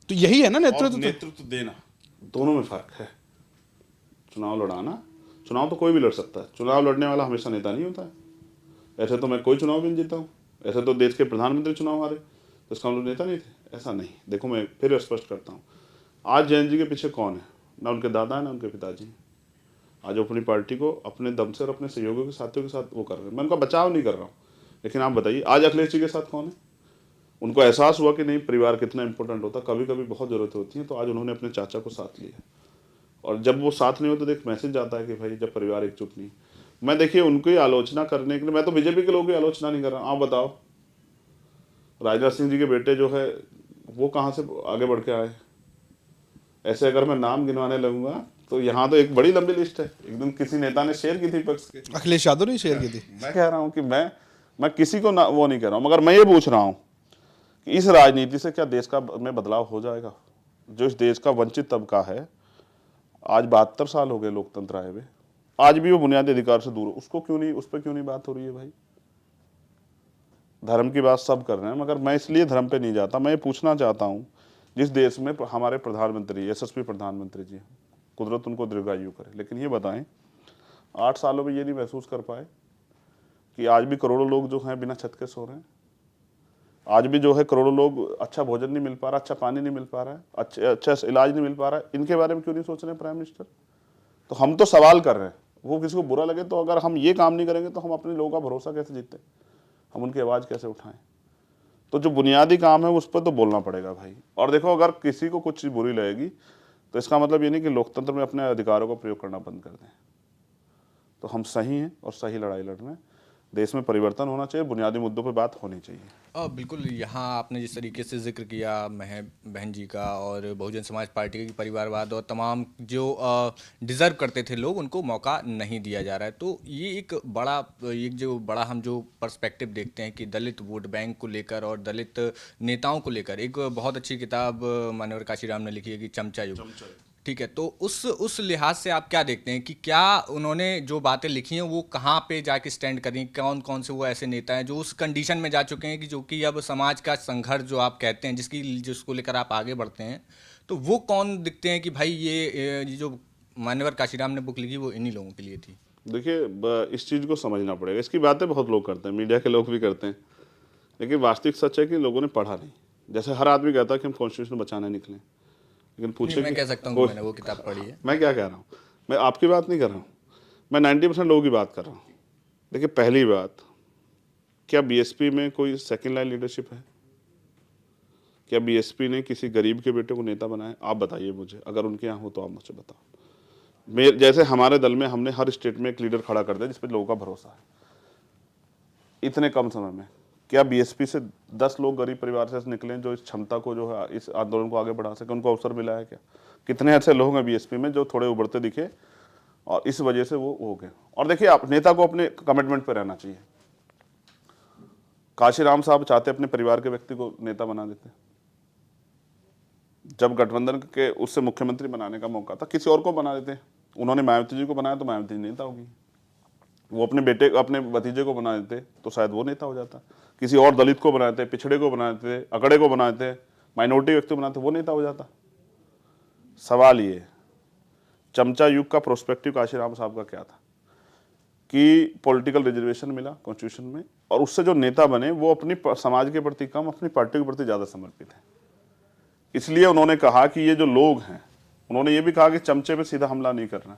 तो यही है ना, नेतृत्व। नेतृत्व देना, दोनों में फर्क है। चुनाव लड़ाना, चुनाव तो कोई भी लड़ सकता है, चुनाव लड़ने वाला हमेशा नेता नहीं होता है। ऐसे तो मैं कोई चुनाव भी नहीं जीता हूँ, ऐसे तो देश के प्रधानमंत्री चुनाव हारे, तो इसका मतलब नेता नहीं थे, ऐसा नहीं। देखो मैं फिर स्पष्ट करता हूँ, आज जयंत जी के पीछे कौन है? ना उनके दादा है ना उनके पिताजी। आज अपनी पार्टी को अपने दम से और अपने सहयोगियों के साथियों के साथ वो कर रहे हैं। मैं उनका बचाव नहीं कर रहा हूँ, लेकिन आप बताइए आज अखिलेश जी के साथ कौन है? उनको एहसास हुआ कि नहीं परिवार कितना इंपॉर्टेंट होता, कभी कभी बहुत ज़रूरत होती है, तो आज उन्होंने अपने चाचा को साथ लिया। और जब वो साथ नहीं हो तो देख मैसेज आता है कि भाई जब परिवार एकजुट नहीं। मैं देखिए उनकी आलोचना करने के लिए, मैं तो बीजेपी के लोगों की आलोचना नहीं कर रहा हूँ। आप बताओ राजनाथ सिंह जी के बेटे जो है वो कहाँ से आगे बढ़ के आए? ऐसे अगर मैं नाम गिनवाने लगूंगा तो यहाँ तो एक बड़ी लंबी लिस्ट है। एक दिन किसी नेता ने शेयर की थी पक्ष के, अखिलेश यादव ने शेयर की थी। मैं कह रहा हूँ कि मैं किसी को ना वो नहीं कह रहा हूँ, मगर मैं ये पूछ रहा हूँ कि इस राजनीति से क्या देश का में बदलाव हो जाएगा? जो इस देश का वंचित तबका है, आज 72 साल हो गए लोकतंत्र आए हुए, आज भी वो बुनियादी अधिकार से दूर हो, उसको क्यों नहीं, उस पर क्यों नहीं बात हो रही है भाई? धर्म की बात सब कर रहे हैं, मगर मैं इसलिए धर्म पे नहीं जाता। मैं ये पूछना चाहता हूँ, जिस देश में हमारे प्रधानमंत्री, यशस्वी प्रधानमंत्री जी, कुदरत उनको दीर्घायु करे, लेकिन ये बताएं 8 सालों में ये नहीं महसूस कर पाए कि आज भी करोड़ों लोग जो हैं बिना छत के सो रहे हैं। आज भी जो है करोड़ों लोग अच्छा भोजन नहीं मिल पा रहा, अच्छा पानी नहीं मिल पा रहा है, अच्छा इलाज नहीं मिल पा रहा है। इनके बारे में क्यों नहीं सोच रहे प्राइम मिनिस्टर? तो हम तो सवाल कर रहे हैं, वो किसी को बुरा लगे तो अगर हम ये काम नहीं करेंगे तो हम अपने लोगों का भरोसा कैसे जीते, हम उनकी आवाज़ कैसे उठाएं? तो जो बुनियादी काम है उस पर तो बोलना पड़ेगा भाई। और देखो अगर किसी को कुछ चीज़ बुरी लगेगी तो इसका मतलब ये नहीं कि लोकतंत्र में अपने अधिकारों का प्रयोग करना बंद कर दें। तो हम सही हैं और सही लड़ाई लड़ रहे हैं। देश में परिवर्तन होना चाहिए, बुनियादी मुद्दों पर बात होनी चाहिए। बिल्कुल, यहाँ आपने जिस तरीके से जिक्र किया महक बहन जी का और बहुजन समाज पार्टी की परिवारवाद और तमाम जो डिज़र्व करते थे लोग, उनको मौका नहीं दिया जा रहा है, तो ये एक बड़ा हम जो पर्सपेक्टिव देखते हैं कि दलित वोट बैंक को लेकर और दलित नेताओं को लेकर एक बहुत अच्छी किताब मान्यवर काशीराम ने लिखी है कि चमचा युग। ठीक है, तो उस लिहाज से आप क्या देखते हैं कि क्या उन्होंने जो बातें लिखी हैं वो कहाँ पे जाके स्टैंड करें? कौन कौन से वो ऐसे नेता हैं जो उस कंडीशन में जा चुके हैं कि जो कि अब समाज का संघर्ष जो आप कहते हैं जिसको लेकर आप आगे बढ़ते हैं, तो वो कौन दिखते हैं कि भाई ये जो मान्यवर काशीराम ने बुक लिखी वो इन्हीं लोगों के लिए थी? देखिए इस चीज़ को समझना पड़ेगा। इसकी बातें बहुत लोग करते हैं, मीडिया के लोग भी करते हैं, लेकिन वास्तविक सच है कि लोगों ने पढ़ा नहीं। जैसे हर आदमी कहता है कि हम कॉन्स्टिट्यूशन बचाने निकले, लेकिन पूछे मैं कह सकता हूँ कि मैंने वो किताब पढ़ी है। मैं क्या कह रहा हूँ, मैं आपकी बात नहीं कर रहा हूँ, मैं 90% लोगों की बात कर रहा हूँ। देखिए पहली बात, क्या बीएसपी में कोई सेकंड लाइन लीडरशिप है? क्या बीएसपी ने किसी गरीब के बेटे को नेता बनाया? आप बताइए मुझे, अगर उनके यहाँ हो तो आप मुझे बताओ। जैसे हमारे दल में हमने हर स्टेट में एक लीडर खड़ा कर दिया जिस पर लोगों का भरोसा है, इतने कम समय में। क्या बीएसपी से 10 लोग गरीब परिवार से निकले जो इस क्षमता को जो है इस आंदोलन को आगे बढ़ा सके? उनको अवसर मिला है क्या? कितने ऐसे लोग हैं बीएसपी में जो थोड़े उभरते दिखे और इस वजह से वो हो गए। और देखिए, आप नेता को अपने कमिटमेंट पे रहना चाहिए। काशीराम साहब चाहते अपने परिवार के व्यक्ति को नेता बना देते। जब गठबंधन के उससे मुख्यमंत्री बनाने का मौका था, किसी और को बना देते। उन्होंने मायावती जी को बनाया तो मायावती जी नेता होगी। वो अपने बेटे अपने भतीजे को बना देते तो शायद वो नेता हो जाता। किसी और दलित को बनाते, पिछड़े को बनाते, अकड़े को बनाते, माइनॉरिटी व्यक्ति बनाते, वो नेता हो जाता। सवाल ये, चमचा युग का प्रोस्पेक्टिव काशीराम साहब का क्या था कि पॉलिटिकल रिजर्वेशन मिला कॉन्स्टिट्यूशन में, और उससे जो नेता बने वो अपनी समाज के प्रति कम, अपनी पार्टी के प्रति ज़्यादा समर्पित है। इसलिए उन्होंने कहा कि ये जो लोग हैं, उन्होंने ये भी कहा कि चमचे पे सीधा हमला नहीं करना,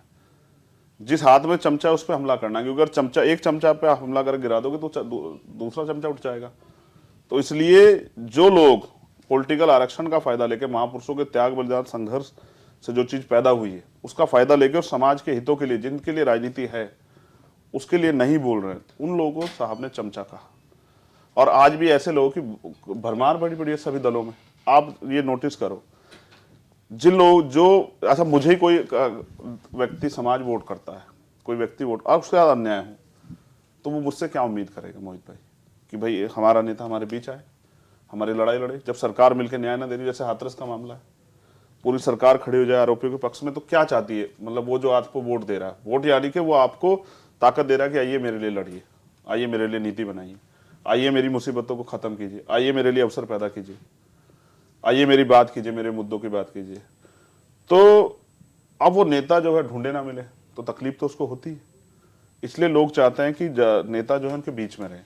जिस हाथ में चमचा है उस पर हमला करना, क्योंकि अगर चमचा एक चमचा पे हमला कर गिरा दोगे तो दूसरा चमचा उठ जाएगा। तो इसलिए जो लोग पॉलिटिकल आरक्षण का फायदा लेके, महापुरुषों के त्याग बलिदान संघर्ष से जो चीज पैदा हुई है उसका फायदा लेके और समाज के हितों के लिए, जिनके लिए राजनीति है, उसके लिए नहीं बोल रहे, उन लोगों को साहब ने चमचा कहा। और आज भी ऐसे लोगों की भरमार बड़ी बड़ी है सभी दलों में। आप ये नोटिस करो, जिन लोग जो ऐसा मुझे ही कोई व्यक्ति समाज वोट करता है, कोई व्यक्ति वोट, और उसके साथ अन्याय हो, तो वो मुझसे क्या उम्मीद करेगा मोहित भाई कि भाई हमारा नेता हमारे बीच आए, हमारी लड़ाई लड़े। जब सरकार मिलकर न्याय ना दे रही, जैसे हाथरस का मामला है, पूरी सरकार खड़ी हो जाए आरोपियों के पक्ष में, तो क्या चाहती है? मतलब वो जो आपको वोट दे रहा है, वोट यानी कि वो आपको ताकत दे रहा है कि आइए मेरे लिए लड़िए, आइए मेरे लिए नीति बनाइए, आइए मेरी मुसीबतों को खत्म कीजिए, आइए मेरे लिए अवसर पैदा कीजिए, आइए मेरी बात कीजिए, मेरे मुद्दों की बात कीजिए। तो अब वो नेता जो है ढूंढे ना मिले तो तकलीफ तो उसको होती है। इसलिए लोग चाहते हैं कि नेता जो है उनके बीच में रहे,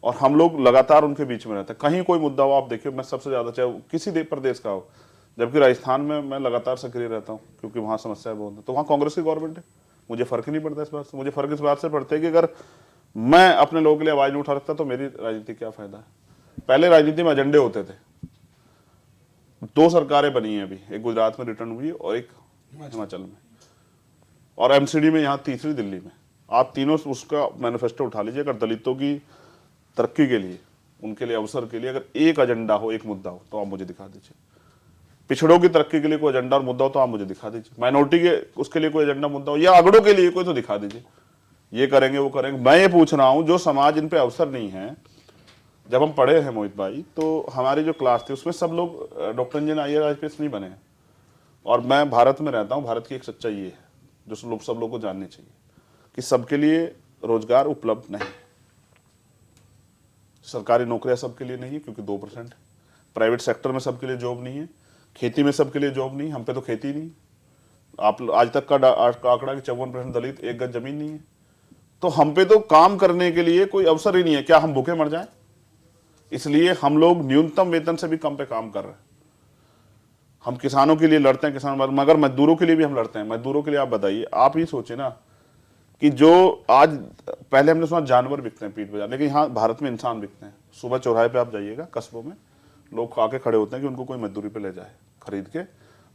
और हम लोग लगातार उनके बीच में रहते हैं। कहीं कोई मुद्दा हो, आप देखिए, मैं सबसे ज्यादा, चाहे किसी प्रदेश का हो, जबकि राजस्थान में मैं लगातार सक्रिय रहता हूँ क्योंकि वहाँ समस्या बहुत है, तो वहाँ कांग्रेस की गवर्नमेंट है, मुझे फर्क ही नहीं पड़ता इस बात से। मुझे फर्क इस बात से पड़ता है कि अगर मैं अपने लोगों के लिए आवाज नहीं उठा सकता तो मेरी राजनीति क्या फायदा है। पहले राजनीति में एजेंडे होते थे, 2 सरकारें बनी हैं अभी, एक गुजरात में रिटर्न हुई और एक हिमाचल में, और एमसीडी में यहाँ तीसरी दिल्ली में। आप तीनों उसका मैनिफेस्टो उठा लीजिए। अगर दलितों की तरक्की के लिए, उनके लिए अवसर के लिए अगर एक एजेंडा हो, एक मुद्दा हो, तो आप मुझे दिखा दीजिए। पिछड़ों की तरक्की के लिए कोई एजेंडा और मुद्दा हो तो आप मुझे दिखा दीजिए। माइनॉरिटी के उसके लिए कोई एजेंडा मुद्दा हो, या अगड़ों के लिए कोई, तो दिखा दीजिए। ये करेंगे वो करेंगे। मैं ये पूछ रहा हूं, जो समाज इन पे अवसर नहीं है, जब हम पढ़े हैं मोहित भाई, तो हमारी जो क्लास थी उसमें सब लोग डॉक्टर इंजीनियर IAS IPS नहीं बने हैं। और मैं भारत में रहता हूँ, भारत की एक सच्चाई ये है जो सब लोग को जाननी चाहिए कि सबके लिए रोजगार उपलब्ध नहीं। सरकारी नौकरियां सबके लिए नहीं है क्योंकि 2% है। प्राइवेट सेक्टर में सबके लिए जॉब नहीं है, खेती में सबके लिए जॉब नहीं, हम पे तो खेती नहीं। आप आज तक का आंकड़ा कि 54% दलित, 1 गज जमीन नहीं है। तो हम पे तो काम करने के लिए कोई अवसर ही नहीं है। क्या हम भूखे मर जाएं? इसलिए हम लोग न्यूनतम वेतन से भी कम पे काम कर रहे हैं। हम किसानों के लिए लड़ते हैं, मगर मजदूरों के लिए भी हम लड़ते हैं। मजदूरों के लिए आप बताइए, आप ही सोचे ना कि जो आज, पहले हमने सुना जानवर बिकते हैं पीठ बाजार, लेकिन यहाँ भारत में इंसान बिकते हैं। सुबह चौराहे पे आप जाइएगा, कस्बों में लोग आके खड़े होते हैं कि उनको कोई मजदूरी पे ले जाए खरीद के,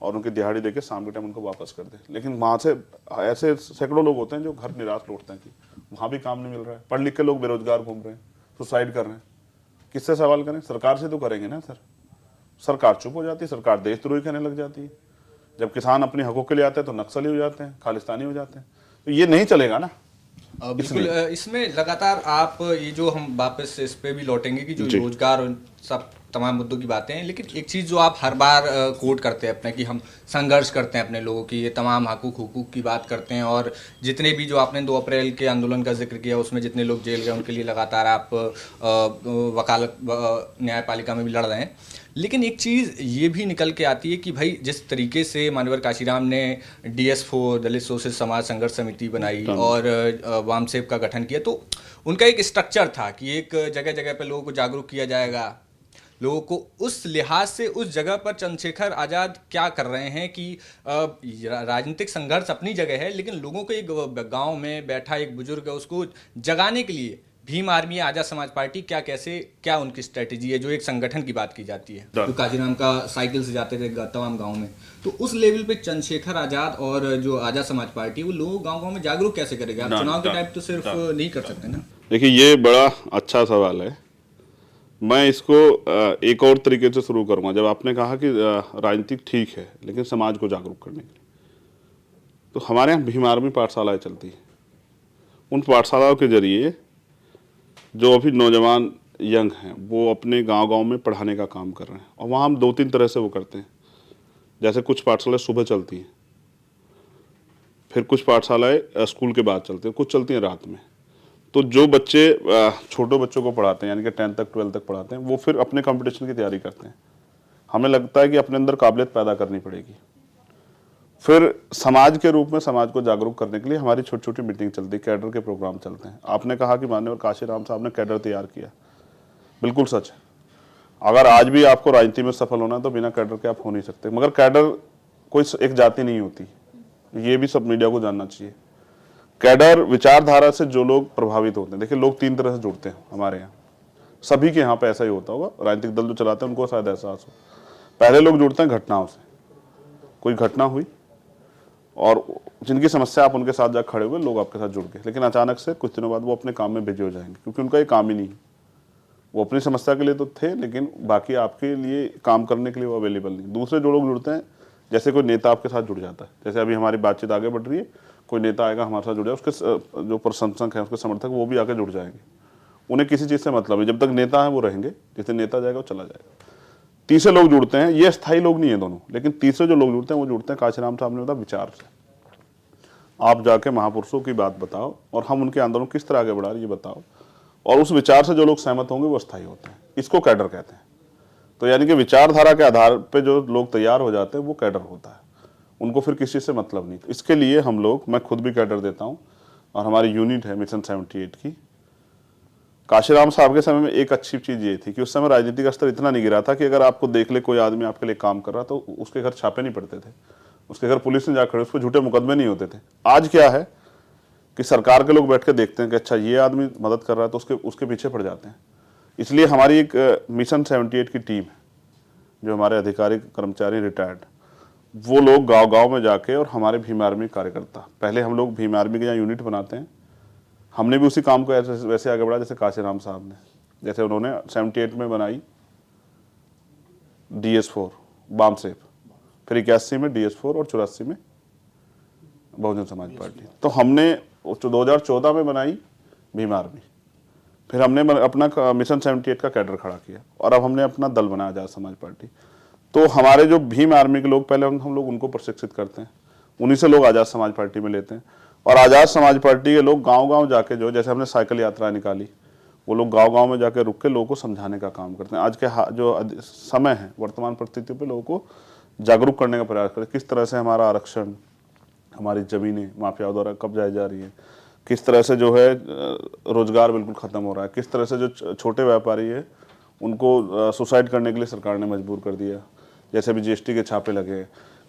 और उनकी दिहाड़ी देके शाम के टाइम उनको वापस कर दे। लेकिन वहाँ से ऐसे सैकड़ों लोग होते हैं जो घर निराश लौटते हैं कि वहाँ भी काम नहीं मिल रहा है। पढ़ लिख के लोग बेरोजगार घूम रहे हैं, सुसाइड कर रहे हैं। किससे सवाल करें? सरकार से तो करेंगे ना सर। सरकार चुप हो जाती है, सरकार देशद्रोही कहने लग जाती है। जब किसान अपने हकों के लिए आते हैं तो नक्सली हो जाते हैं, खालिस्तानी हो जाते हैं। तो ये नहीं चलेगा ना। बिल्कुल, इसमें लगातार आप ये जो हम वापस इस पे भी लौटेंगे कि जो रोजगार और सब तमाम मुद्दों की बातें हैं, लेकिन एक चीज़ जो आप हर बार कोट करते हैं अपने कि हम संघर्ष करते हैं अपने लोगों की, ये तमाम हुकूक की बात करते हैं, और जितने भी जो आपने 2 अप्रैल के आंदोलन का जिक्र किया उसमें जितने लोग जेल गए उनके लिए लगातार आप वकालत न्यायपालिका में भी लड़ रहे हैं। लेकिन एक चीज़ ये भी निकल के आती है कि भाई जिस तरीके से मान्यवर काशीराम ने DS4 दलित शोषित समाज संघर्ष समिति बनाई और वामसेप का गठन किया, तो उनका एक स्ट्रक्चर था कि एक जगह जगह पे लोगों को जागरूक किया जाएगा। लोगों को उस लिहाज से उस जगह पर चंद्रशेखर आज़ाद क्या कर रहे हैं कि राजनीतिक संघर्ष अपनी जगह है, लेकिन लोगों को एक गांव में बैठा एक बुजुर्ग है उसको जगाने के लिए भीम आर्मी, आजाद समाज पार्टी क्या उनकी स्ट्रेटेजी है, जो एक संगठन की बात की जाती है। तो काजीराम का साइकिल से जाते थे तमाम गाँव में, तो उस लेवल पे चंद्रशेखर आज़ाद और जो आजाद समाज पार्टी वो लोग गाँव में जागरूक कैसे करेगा? चुनाव के टाइप तो सिर्फ नहीं कर सकते ना। देखिए, ये बड़ा अच्छा सवाल है। मैं इसको एक और तरीके से शुरू करूंगा। जब आपने कहा कि राजनीति ठीक है लेकिन समाज को जागरूक करने के लिए, तो हमारे यहाँ भीम आर्मी पाठशालाएं चलती हैं। उन पाठशालाओं के जरिए जो अभी नौजवान यंग हैं वो अपने गांव-गांव में पढ़ाने का काम कर रहे हैं, और वहाँ हम 2-3 तरह से वो करते हैं। जैसे कुछ पाठशालाएं सुबह चलती हैं, फिर कुछ पाठशालाएं स्कूल के बाद चलती हैं, कुछ चलती हैं रात में। तो जो बच्चे छोटे बच्चों को पढ़ाते हैं, यानी कि 10 तक 12 तक पढ़ाते हैं, वो फिर अपने कंपटीशन की तैयारी करते हैं। हमें लगता है कि अपने अंदर काबिलियत पैदा करनी पड़ेगी। फिर समाज के रूप में समाज को जागरूक करने के लिए हमारी छोटी छोटी मीटिंग चलती है, कैडर के प्रोग्राम चलते हैं। आपने कहा कि माननीय काशीराम साहब ने कैडर तैयार किया, बिल्कुल सच है। अगर आज भी आपको राजनीति में सफल होना है तो बिना कैडर के आप हो नहीं सकते। मगर कैडर कोई एक जाति नहीं होती, ये भी सब मीडिया को जानना चाहिए। कैडर विचारधारा से जो लोग प्रभावित होते हैं, देखिए लोग 3 तरह से जुड़ते हैं हमारे यहाँ, सभी के यहाँ पे ऐसा ही होता होगा, राजनीतिक दल जो चलाते हैं उनको शायद एहसास हो। पहले लोग जुड़ते हैं घटनाओं से, कोई घटना हुई और जिनकी समस्या आप उनके साथ जाकर खड़े हुए, लोग आपके साथ जुड़ गए, लेकिन अचानक से कुछ दिनों बाद वो अपने काम में बिजी हो जाएंगे, क्योंकि उनका ये काम ही नहीं है। वो अपनी समस्या के लिए तो थे, लेकिन बाकी आपके लिए काम करने के लिए वो अवेलेबल नहीं। दूसरे जो लोग जुड़ते हैं, जैसे कोई नेता आपके साथ जुड़ जाता है, जैसे अभी हमारी बातचीत आगे बढ़ रही है, कोई नेता आएगा हमारे साथ जुड़ जाए, उसके जो प्रशंसक हैं, उसके समर्थक, वो भी आके जुड़ जाएंगे। उन्हें किसी चीज़ से मतलब नहीं, जब तक नेता है वो रहेंगे, जिससे नेता जाएगा वो चला जाएगा। तीसरे लोग जुड़ते हैं, ये स्थायी लोग नहीं है दोनों, लेकिन तीसरे जो लोग जुड़ते हैं वो जुड़ते हैं काशीराम साहब ने बताया विचार से। आप जाके महापुरुषों की बात बताओ और हम उनके आंदोलन किस तरह आगे बढ़ा रहे ये बताओ, और उस विचार से जो लोग सहमत होंगे वो स्थायी होते हैं। इसको कैडर कहते हैं। तो यानी कि विचारधारा के आधार पे जो लोग तैयार हो जाते हैं वो कैडर होता है, उनको फिर किसी से मतलब नहीं। इसके लिए हम लोग, मैं खुद भी कैडर देता हूँ, और हमारी यूनिट है मिशन 78 की। काशीराम साहब के समय में एक अच्छी चीज़ ये थी कि उस समय राजनीति का स्तर इतना नहीं गिरा था कि अगर आपको देख ले कोई आदमी आपके लिए काम कर रहा तो उसके घर छापे नहीं पड़ते थे, उसके घर पुलिस ने जा खड़े, उस पर झूठे मुकदमे नहीं होते थे। आज क्या है कि सरकार के लोग बैठ के देखते हैं कि अच्छा ये आदमी मदद कर रहा है तो उसके पीछे पड़ जाते हैं। इसलिए हमारी एक मिशन 78 की टीम है, जो हमारे अधिकारी कर्मचारी रिटायर्ड, वो लोग गांव-गांव में जाके, और हमारे भीम आर्मी कार्यकर्ता, पहले हम लोग भीम आर्मी के यहाँ यूनिट बनाते हैं, हमने भी उसी काम को वैसे आगे बढ़ा जैसे काशीराम साहब ने, जैसे उन्होंने 78 में बनाई DS4 बामसेफ, फिर 81 में DS4 और 84 में बहुजन समाज पार्टी। तो हमने 2014 में बनाई भीम आर्मी, फिर हमने अपना मिशन 78 का कैडर खड़ा किया, और अब हमने अपना दल बनाया आज़ाद समाज पार्टी। तो हमारे जो भीम आर्मी के लोग, पहले हम लोग उनको प्रशिक्षित करते हैं, उन्हीं से लोग आज़ाद समाज पार्टी में लेते हैं, और आज़ाद समाज पार्टी के लोग गांव-गांव जाके, जो जैसे हमने साइकिल यात्रा निकाली, वो लोग गांव-गांव में जाके रुक के लोगों को समझाने का काम करते हैं। आज के जो समय है, वर्तमान परिस्थितियों पे लोगों को जागरूक करने का प्रयास करें, किस तरह से हमारा आरक्षण, हमारी ज़मीनें माफियाओं द्वारा कब्जाई जा रही है, किस तरह से जो है रोजगार बिल्कुल ख़त्म हो रहा है, किस तरह से जो छोटे व्यापारी है उनको सुसाइड करने के लिए सरकार ने मजबूर कर दिया, जैसे अभी GST के छापे लगे,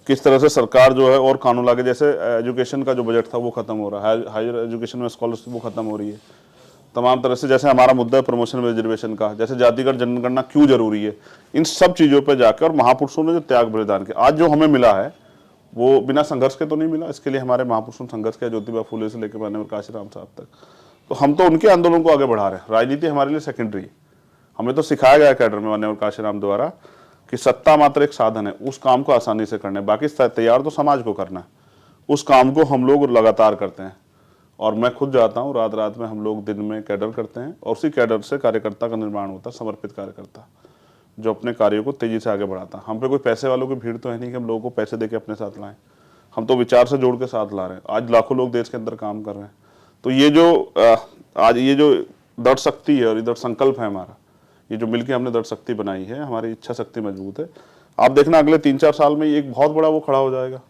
किस तरह से सरकार जो है और कानून लाके, जैसे एजुकेशन का जो बजट था वो खत्म हो रहा है, हायर एजुकेशन में स्कॉलरशिप वो खत्म हो रही है, तमाम तरह से, जैसे हमारा मुद्दा है प्रमोशन में रिजर्वेशन का, जैसे जातिगत जनगणना क्यों जरूरी है, इन सब चीज़ों पर जाकर, और महापुरुषों ने जो त्याग बलिदान किया, आज जो हमें मिला है वो बिना संघर्ष के तो नहीं मिला। इसके लिए हमारे महापुरुषों ने संघर्ष किया, ज्योतिबा फुले से लेकर माननीय काशीराम साहब तक। तो हम तो उनके आंदोलन को आगे बढ़ा रहे हैं, राजनीति हमारे लिए सेकेंडरी है। हमें तो सिखाया गया कैडर में माननीय काशीराम द्वारा कि सत्ता मात्र एक साधन है, उस काम को आसानी से करना है, बाकी तैयार तो समाज को करना है। उस काम को हम लोग लगातार करते हैं, और मैं खुद जाता हूँ, रात रात में हम लोग दिन में कैडर करते हैं, और उसी कैडर से कार्यकर्ता का निर्माण होता है, समर्पित कार्यकर्ता जो अपने कार्यों को तेजी से आगे बढ़ाता है। हम पे कोई पैसे वालों की भीड़ तो है नहीं कि हम लोगों को पैसे देके अपने साथ लाएं, हम तो विचार से जोड़ के साथ ला रहे हैं। आज लाखों लोग देश के अंदर काम कर रहे हैं। तो ये जो आज ये जो दृढ़ शक्ति है और दृढ़ संकल्प है हमारा, ये जो मिलकर हमने दृढ़ शक्ति बनाई है, हमारी इच्छा शक्ति मजबूत है। आप देखना अगले 3-4 साल में एक बहुत बड़ा वो खड़ा हो जाएगा,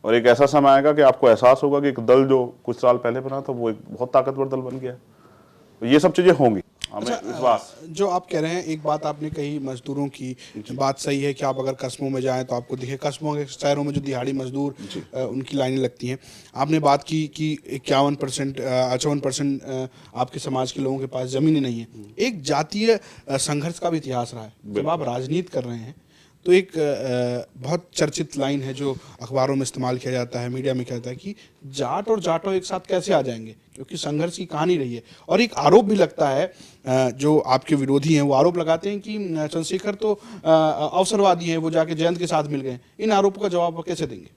और एक ऐसा समय आएगा कि आपको एहसास होगा कि एक दल जो कुछ साल पहले बना था वो एक बहुत ताकतवर दल बन गया। तो ये सब चीजें होंगी, हमें विश्वास। जो आप कह रहे हैं, एक बात आपने कही मजदूरों की, बात सही है कि आप अगर कस्बों में जाएं तो आपको दिखे, कस्बों के शहरों में जो दिहाड़ी मजदूर उनकी लाइनें लगती हैं। आपने बात की कि 51% आपके समाज के लोगों के पास ज़मीनें नहीं है। एक जातीय संघर्ष का भी इतिहास रहा है। जब आप राजनीति कर रहे हैं तो एक बहुत चर्चित लाइन है जो अखबारों में इस्तेमाल किया जाता है, मीडिया में किया जाता है कि जाट और जाटो एक साथ कैसे आ जाएंगे, क्योंकि संघर्ष की कहानी रही है। और एक आरोप भी लगता है, जो आपके विरोधी हैं वो आरोप लगाते हैं कि चंद्रशेखर तो अवसरवादी हैं, वो जाके जयंत के साथ मिल गए। इन आरोपों का जवाब आप कैसे देंगे?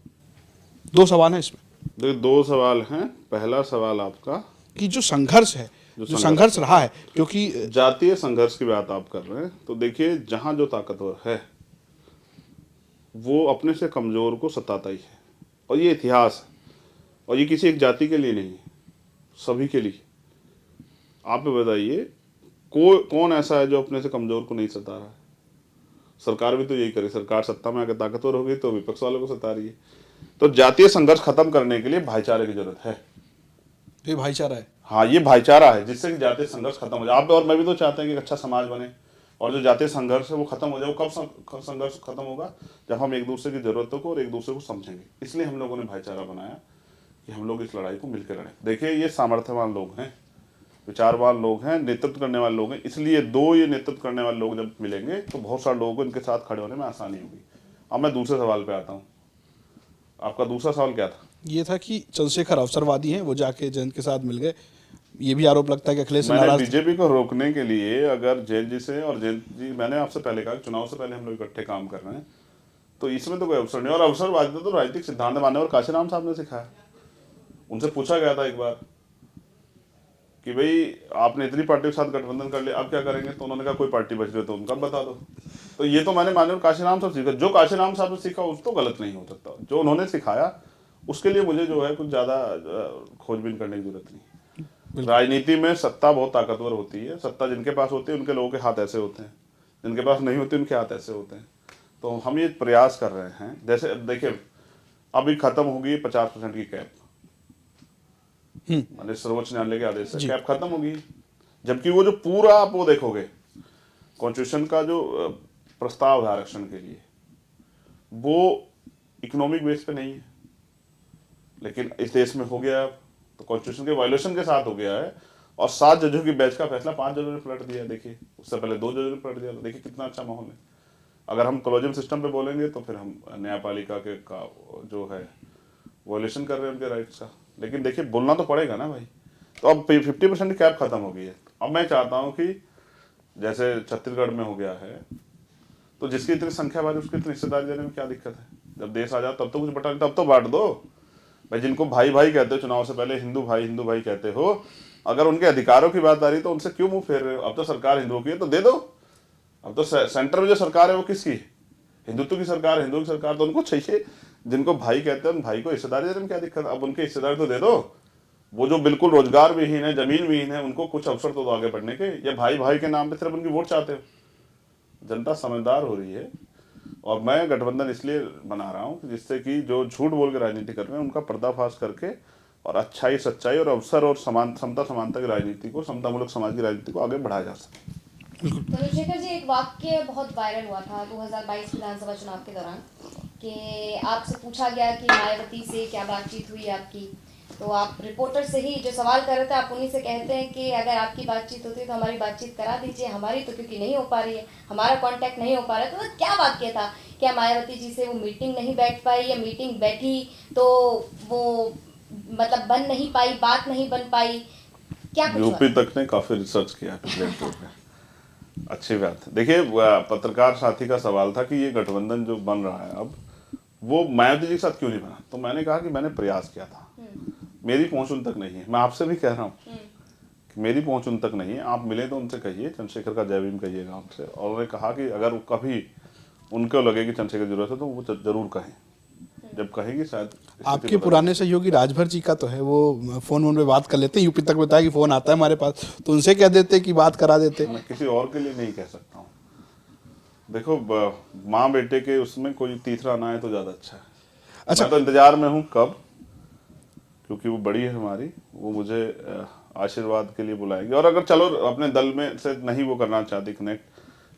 दो सवाल हैं इसमें। देखिए, दो सवाल हैं। पहला सवाल आपका कि जो संघर्ष है, जो संघर्ष रहा है, क्योंकि जातीय संघर्ष की बात आप कर रहे हैं, तो देखिए जहां जो ताकतवर है वो अपने से कमजोर को सताता ही है, और ये इतिहास है, और ये किसी एक जाति के लिए नहीं, सभी के लिए। आप बताइए कौन ऐसा है जो अपने से कमजोर को नहीं सता रहा है? सरकार भी तो यही करे। सरकार सत्ता में आकर ताकतवर हो गई तो विपक्ष वालों को सता रही है। तो जातीय संघर्ष खत्म करने के लिए भाईचारे की जरूरत है। ये भाईचारा है। हाँ, ये भाईचारा है जिससे कि जातीय संघर्ष खत्म हो जाए। आप और मैं भी तो चाहते हैं कि एक अच्छा समाज बने, और जो जातीय संघर्ष है वो खत्म हो जाए। वो कब संघर्ष खत्म होगा? जब हम एक दूसरे की जरूरतों को और एक दूसरे को समझेंगे। इसलिए हम लोगों ने भाईचारा बनाया कि हम लोग इस लड़ाई को मिलकर लड़ें। देखिए, ये सामर्थ्यवान लोग हैं, विचारवान लोग हैं, नेतृत्व करने वाले लोग हैं। इसलिए ये नेतृत्व करने वाले लोग जब मिलेंगे तो बहुत सारे लोगों को इनके साथ खड़े होने में आसानी होगी। अब मैं दूसरे सवाल पे आता हूँ। आपका दूसरा सवाल क्या था? ये था कि चंद्रशेखर अवसरवादी हैं, वो जाके जयंत के साथ मिल गए। ये भी आरोप लगता है कि अखिलेश मैंने बीजेपी को रोकने के लिए अगर जयंत जी से, और जयंत जी, मैंने आपसे पहले कहा चुनाव से पहले हम लोग इकट्ठे काम कर रहे हैं, तो इसमें तो कोई अवसर नहीं। और अवसरवादी तो राजनीतिक सिद्धांत मानने और काशीराम साहब ने सिखाया। उनसे पूछा गया था एक बार कि भाई आपने इतनी पार्टी के साथ गठबंधन कर लिया, अब क्या करेंगे? तो उन्होंने कहा कोई पार्टी बच रही तो उनका बता दो। तो ये तो मैंने मान्यवर काशीराम साहब सीखा। जो काशीराम साहब ने सीखा उस तो गलत नहीं हो सकता। जो उन्होंने सिखाया उसके लिए मुझे जो है कुछ ज्यादा खोजबीन करने की जरूरत नहीं। राजनीति में सत्ता बहुत ताकतवर होती है। सत्ता जिनके पास होती है उनके लोगों के हाथ ऐसे होते हैं, जिनके पास नहीं होती उनके हाथ ऐसे होते हैं। तो हम ये प्रयास कर रहे हैं। जैसे देखिए, अभी खत्म होगी 50% की कैप, माननीय सर्वोच्च न्यायालय के आदेश से कैप खत्म होगी। जबकि वो जो पूरा आप वो देखोगे, कॉन्स्टिट्यूशन का जो प्रस्ताव है आरक्षण के लिए, वो इकोनॉमिक बेस पे नहीं है, लेकिन इस देश में हो गया। तो कॉन्स्टिट्यूशन के वायलेशन के साथ हो गया है। और 7 जजों की बेंच का फैसला 5 जजों ने पलट दिया। देखिए, उससे पहले 2 जजों ने पलट दिया। देखिए कितना अच्छा माहौल है। अगर हम कॉलेजियम सिस्टम पे बोलेंगे तो फिर हम न्यायपालिका के का जो है वायलेशन कर रहे हैं उनके राइट्स का। लेकिन देखिए, बोलना तो पड़ेगा ना भाई। तो अब 50% की कैप खत्म हो गई है। अब मैं चाहता हूँ कि जैसे छत्तीसगढ़ में हो गया है, तो जिसकी इतनी संख्या वाली उसकी इतनी हिस्सेदारी देने में क्या दिक्कत है? जब देश आ जाए तब तो कुछ बटा, तब तो बांट दो भाई। जिनको भाई भाई कहते हो, चुनाव से पहले हिंदू भाई कहते हो, अगर उनके अधिकारों की बात आ रही तो उनसे क्यों मुंह फेर रहे हो? अब तो सरकार हिंदुओं की है तो दे दो। अब तो सेंटर में जो सरकार है वो किसकी? हिंदुत्व की सरकार है, हिंदुओं की सरकार। तो उनको चाहिए, जिनको भाई कहते हैं उन भाई को हिस्सेदारी देने में क्या दिक्कत? अब उनके हिस्सेदारी तो दे दो। वो जो बिल्कुल रोजगार विहीन है, जमीन विहीन है, उनको कुछ अवसर तो दो आगे बढ़ने के। या भाई के नाम पे सिर्फ उनकी वोट चाहते हो? जनता समझदार हो रही है। और मैं गठबंधन इसलिए बना रहा हूँ जिससे कि जो झूठ बोल के राजनीति कर रहे हैं उनका पर्दाफाश करके और अच्छाई सच्चाई और अवसर और समता समानता की राजनीति को, समतामूलक समाज की राजनीति को आगे बढ़ाया जा सके। चंद्रशेखर जी, एक वाक्य बहुत वायरल हुआ था 2022 विधानसभा चुनाव के दौरान कि आपसे पूछा गया कि मायावती से क्या बातचीत हुई आपकी, तो आप रिपोर्टर से ही जो सवाल कर रहे थे आप उन्हीं से कहते हैं कि अगर आपकी बातचीत होती तो हमारी बातचीत करा दीजिए। हमारी तो क्योंकि नहीं हो पा रही है, हमारा कांटेक्ट नहीं हो पा रहा है। तो क्या वाक्य था? क्या मायावती जी से वो मीटिंग नहीं बैठ पाई, या मीटिंग बैठी तो वो मतलब बन नहीं पाई, बात नहीं बन पाई? क्या कुछ यूपी तक ने काफी रिसर्च किया अच्छी बात। देखिए, पत्रकार साथी का सवाल था कि ये गठबंधन जो बन रहा है अब, वो मायावती जी के साथ क्यों नहीं बना? तो मैंने कहा कि मैंने प्रयास किया था, मेरी पहुंच उन तक नहीं है। मैं आपसे भी कह रहा हूँ कि मेरी पहुंच उन तक नहीं है। आप मिले तो उनसे कहिए, चंद्रशेखर का जय भीम कहिएगा उनसे। और उन्होंने कहा कि अगर कभी उनको लगे कि चंद्रशेखर की जरूरत है तो वो जरूर कहें। जब कहेगी शायद। आपके पुराने सहयोगी राजभर जी का तो है, वो फोन पे बात कर लेते हैं। यूपी तक बताया कि फोन आता है हमारे पास, तो उनसे कह देते कि बात करा देते। मैं किसी और के लिए नहीं कह सकता हूँ। देखो, माँ बेटे के उसमें कोई तीसरा ना है तो ज्यादा अच्छा है। अच्छा, मैं तो इंतजार में हूँ कब, क्योंकि वो बड़ी है हमारी, वो मुझे आशीर्वाद के लिए बुलाएंगे। और अगर चलो अपने दल में से नहीं वो करना चाहती कनेक्ट,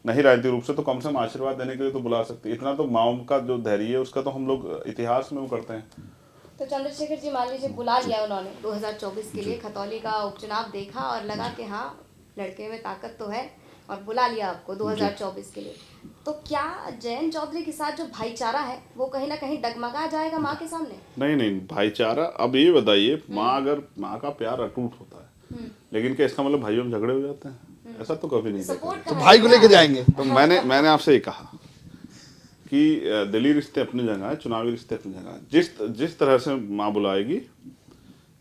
नहीं राजनीतिक रूप से, तो कम से कम आशीर्वाद देने के लिए तो बुला सकती है। इतना तो माओ का जो धैर्य है उसका तो हम लोग इतिहास में वो करते हैं। तो चंद्रशेखर जी मान लीजिए बुला लिया उन्होंने 2024 के लिए, खतौली का उपचुनाव देखा और लगा कि हाँ लड़के में ताकत तो है, और बुला लिया आपको 2024 के लिए, तो क्या जयंत चौधरी के साथ जो भाईचारा है वो कहीं ना कहीं डगमगा जाएगा माँ के सामने? नहीं नहीं, भाईचारा, अब ये बताइए, माँ का प्यार अटूट होता है, लेकिन क्या इसका मतलब भाइयों में झगड़े हो जाते हैं? ऐसा तो कभी नहीं देखा। तो भाई को लेके जाएंगे। तो मैंने आपसे ये कहा कि दिली रिश्ते अपनी जगह है, चुनावी रिश्ते अपनी जगह है। जिस तरह से माँ बुलाएगी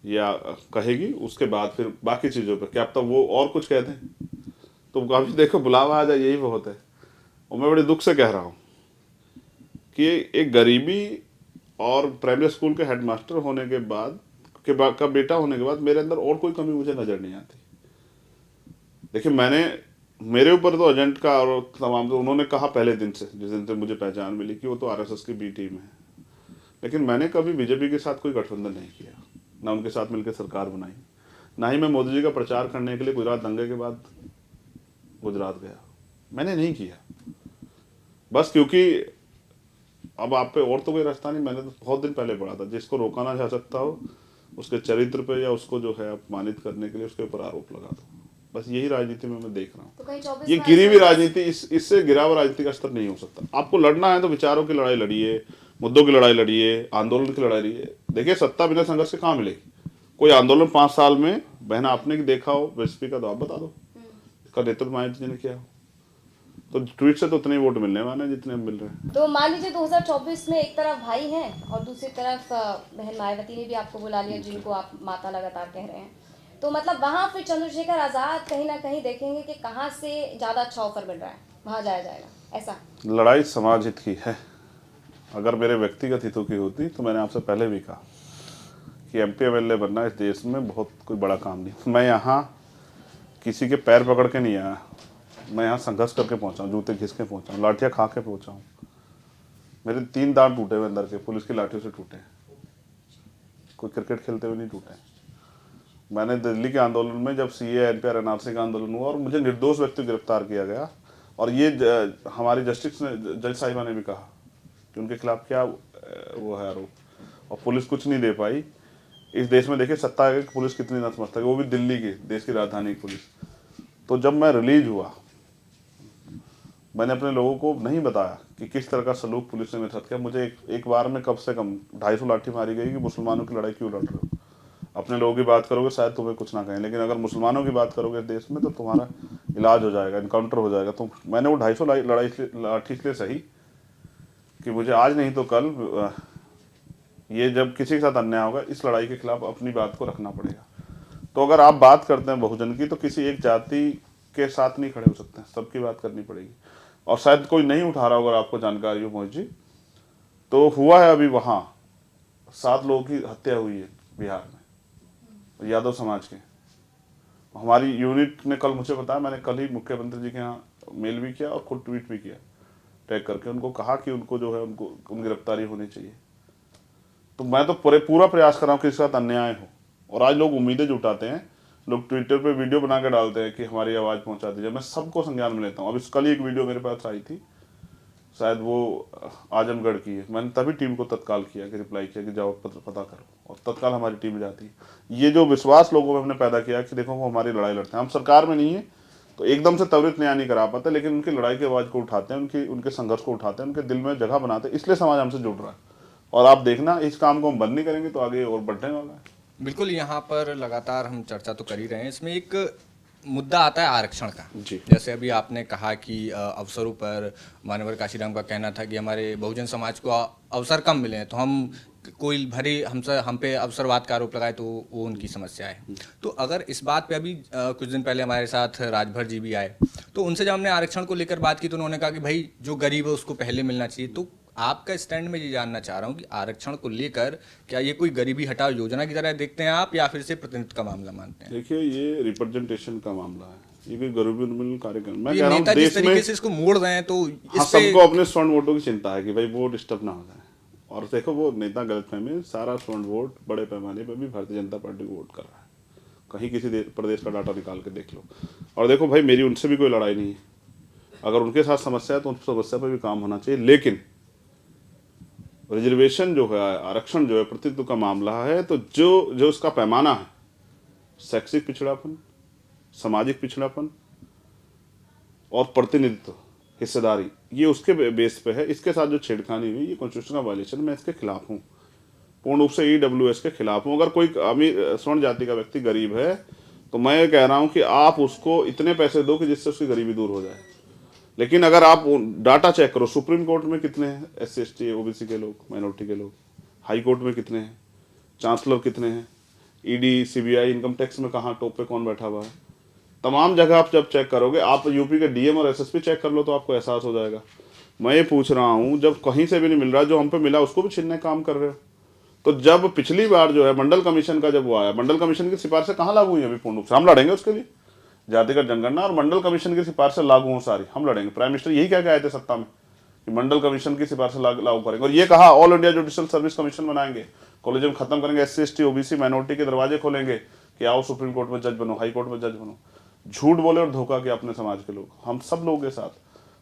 या कहेगी, उसके बाद फिर बाकी चीज़ों पर क्या, अब तो वो और कुछ कहते हैं तो कभी देखो बुलावा आ जाए, यही बहुत है। और मैं बड़े दुख से कह रहा हूँ कि एक गरीबी और प्राइमरी स्कूल के हेडमास्टर होने के बाद का बेटा होने के बाद मेरे अंदर और कोई कमी मुझे नज़र नहीं आती। देखिए, मेरे ऊपर तो एजेंट का और तमाम, तो उन्होंने कहा पहले दिन से, जिस दिन से मुझे पहचान मिली, कि वो तो आरएसएस की बी टीम है, लेकिन मैंने कभी बीजेपी के साथ कोई गठबंधन नहीं किया, ना उनके साथ मिलकर सरकार बनाई, ना ही मैं मोदी जी का प्रचार करने के लिए गुजरात दंगे के बाद गुजरात गया, मैंने नहीं किया। बस क्योंकि अब आप पे और तो कोई रास्ता नहीं। मैंने तो बहुत दिन पहले पढ़ा था, जिसको रोका ना जा सकता हो उसके चरित्र पे या उसको जो है अपमानित करने के लिए उसके ऊपर आरोप लगा दो। बस यही राजनीति में मैं देख रहा हूँ। तो कहीं 24 ये गिरी हुई राजनीति, इससे गिरा हुआ राजनीति का स्तर नहीं हो सकता। आपको लड़ना है तो विचारों की लड़ाई लड़िए, मुद्दों की लड़ाई लड़िए, आंदोलन की लड़ाई लड़िए। देखिए, सत्ता बिना संघर्ष से कहाँ मिलेगी? कोई आंदोलन 5 साल में बहना आपने देखा हो बीजेपी का, तो आप बता दो इसका नेतृत्व मायावती जी ने किया हो। तो ट्वीट से तो उतने वोट मिलने वाले हैं जितने मिल रहे हैं। तो मान लीजिए 2024 में एक तरफ भाई हैं और दूसरी तरफ बहन मायावती ने भी आपको बुला लिया, जिनको आप माता लगातार कह रहे हैं, तो मतलब वहाँ फिर चंद्रशेखर आजाद कहीं ना कहीं देखेंगे कि कहाँ से ज़्यादा अच्छा ऑफर मिल रहा है, वहाँ जाया जाएगा। ऐसा लड़ाई समाज हित की है। अगर मेरे व्यक्तिगत हितों की होती तो मैंने आपसे पहले भी कहा कि एमपी एमएलए बनना इस देश में बहुत कोई बड़ा काम नहीं। मैं यहाँ किसी के पैर पकड़ के नहीं आया, मैं यहाँ संघर्ष करके पहुँचा हूँ, जूते घिस के पहुँचा हूँ, लाठियाँ खा के पहुँचा हूँ। मेरे 3 दांत टूटे हुए अंदर के, पुलिस की लाठियों से टूटे, कोई क्रिकेट खेलते हुए नहीं टूटे। मैंने दिल्ली के आंदोलन में जब सीए एनपीआर एनआरसी का आंदोलन हुआ और मुझे निर्दोष व्यक्ति गिरफ्तार किया गया, और ये हमारी जस्टिस ने, जज साहिबा ने भी कहा कि उनके खिलाफ क्या वो है आरोप, और पुलिस कुछ नहीं दे पाई। इस देश में देखिए सत्ता है कि पुलिस कितनी नतमस्तक है, वो भी दिल्ली की, देश की राजधानी की पुलिस। तो जब मैं रिलीज हुआ, मैंने अपने लोगों को नहीं बताया कि किस तरह का सलूक पुलिस ने मेरे साथ किया। मुझे एक बार में कम से कम 250 लाठी मारी गई कि मुसलमानों की लड़ाई क्यों लड़ रहे हो। अपने लोगों की बात करोगे शायद तुम्हें कुछ ना कहें, लेकिन अगर मुसलमानों की बात करोगे इस देश में तो तुम्हारा इलाज हो जाएगा, इनकाउंटर हो जाएगा। तो मैंने वो 250 लाठी इसलिए सही कि मुझे आज नहीं तो कल ये जब किसी के साथ अन्याय होगा, इस लड़ाई के खिलाफ अपनी बात को रखना पड़ेगा। तो अगर आप बात करते हैं बहुजन की, तो किसी एक जाति के साथ नहीं खड़े हो सकते हैं, सबकी बात करनी पड़ेगी। और शायद कोई नहीं उठा रहा, अगर आपको जानकारी हो मोहित जी, तो हुआ है अभी वहाँ 7 लोगों की हत्या हुई है बिहार में, यादव समाज के। हमारी यूनिट ने कल मुझे बताया, मैंने कल ही मुख्यमंत्री जी के यहाँ मेल भी किया और खुद ट्वीट भी किया टैग करके, उनको कहा कि उनको जो है उनकी गिरफ्तारी होनी चाहिए। तो मैं तो पूरा प्रयास कर रहा हूँ कि इसके साथ अन्याय हो। और आज लोग उम्मीदें जुटाते हैं, लोग ट्विटर पे वीडियो बना के डालते हैं कि हमारी आवाज़ पहुंचा दीजिए। मैं सबको संज्ञान में लेता हूँ। अब कल ही एक वीडियो मेरे पास आई थी, शायद वो आजमगढ़ की है, मैंने तभी टीम को तत्काल किया कि रिप्लाई किया कि जाओ पता करो, और तत्काल हमारी टीम जाती है। ये जो विश्वास लोगों में हमने पैदा किया कि देखो वो हमारी लड़ाई लड़ते हैं, हम सरकार में नहीं है तो एकदम से त्वरित न्याय नहीं करा पाते, लेकिन उनकी लड़ाई की आवाज़ को उठाते हैं, उनके संघर्ष को उठाते हैं, उनके दिल में जगह बनाते हैं, इसलिए समाज हमसे जुड़ रहा है। और आप देखना, इस काम को हम बंद नहीं करेंगे तो आगे और बढ़ने वाला है। बिल्कुल, यहाँ पर लगातार हम चर्चा तो कर ही रहे हैं, इसमें एक मुद्दा आता है आरक्षण का। जैसे अभी आपने कहा कि अवसरों पर मानवर काशीराम का कहना था कि हमारे बहुजन समाज को अवसर कम मिले हैं, तो हम कोई भरे हम पे अवसरवाद का आरोप लगाए तो वो उनकी समस्या है। तो अगर इस बात पे अभी कुछ दिन पहले हमारे साथ राजभर जी भी आए, तो उनसे जब हमने आरक्षण को लेकर बात की तो उन्होंने कहा कि भाई जो गरीब है उसको पहले मिलना चाहिए। तो आपका स्टैंड में ये जानना चाह रहा हूँ कि आरक्षण को लेकर क्या ये कोई गरीबी हटाओ योजना की तरह देखते हैं आप, या फिर से प्रतिनिधित्व का मामला मानते हैं? देखिए, ये रिप्रेजेंटेशन का मामला है, ये कोई गरीबी उन्मूलन कार्यक्रम। मैं ये कह रहा हूँ नेता जिस देश में तरीके से इसको मोड़ रहे हैं, तो हाँ, सबको अपने स्वर्ण वोटों की चिंता है कि भाई वो डिस्टर्ब ना हो जाए। और देखो, वो नेता गलतफहमी, सारा स्वर्ण वोट बड़े पैमाने पर भी भारतीय जनता पार्टी को वोट कर रहा है। कहीं किसी प्रदेश का डाटा निकाल के देख लो। और देखो भाई, मेरी उनसे भी कोई लड़ाई नहीं है, अगर उनके साथ समस्या है तो उन समस्या पर भी काम होना चाहिए। लेकिन रिजर्वेशन जो है, आरक्षण जो है, प्रतिनिधित्व का मामला है, तो जो उसका पैमाना है, शैक्षिक पिछड़ापन, सामाजिक पिछड़ापन, और प्रतिनिधित्व, हिस्सेदारी, ये उसके बेस पे है। इसके साथ जो छेड़खानी हुई ये कॉन्स्टिट्यूशन का वायलेशन, मैं इसके खिलाफ हूँ, पूर्ण रूप से EWS के खिलाफ हूँ। अगर कोई अमीर स्वर्ण जाति का व्यक्ति गरीब है तो मैं ये कह रहा हूँ कि आप उसको इतने पैसे दो कि जिससे उसकी गरीबी दूर हो जाए। लेकिन अगर आप डाटा चेक करो, सुप्रीम कोर्ट में कितने हैं SC ST OBC के लोग, माइनॉरिटी के लोग, हाई कोर्ट में कितने हैं, चांसलर कितने हैं, ED CBI इनकम टैक्स में कहाँ टॉप पे कौन बैठा हुआ है, तमाम जगह आप जब चेक करोगे, आप यूपी के DM और SSP चेक कर लो तो आपको एहसास हो जाएगा। मैं ये पूछ रहा हूँ, जब कहीं से भी नहीं मिल रहा, जो हम पे मिला उसको भी छीनने का काम कर रहे हो। तो जब पिछली बार जो है मंडल कमीशन का जब वो आया, मंडल कमीशन की सिफारिशें कहाँ लागू हुई अभी पूर्ण रूप से? हम लड़ेंगे उसके लिए, जातिगत जनगणना और मंडल कमीशन की सिफारिशें लागू हो सारी, हम लड़ेंगे। प्राइम मिनिस्टर यही कह के आए थे सत्ता में कि मंडल कमीशन की सिफारिशें लागू करेंगे, और ये कहा all India judicial service commission बनाएंगे, कॉलेजियम खत्म करेंगे, SC ST OBC माइनॉरिटी के दरवाजे खोलेंगे कि आओ सुप्रीम कोर्ट में जज बनो, हाई कोर्ट में जज बनो। झूठ बोले और धोखा किया अपने समाज के लोग, हम सब लोगों के साथ।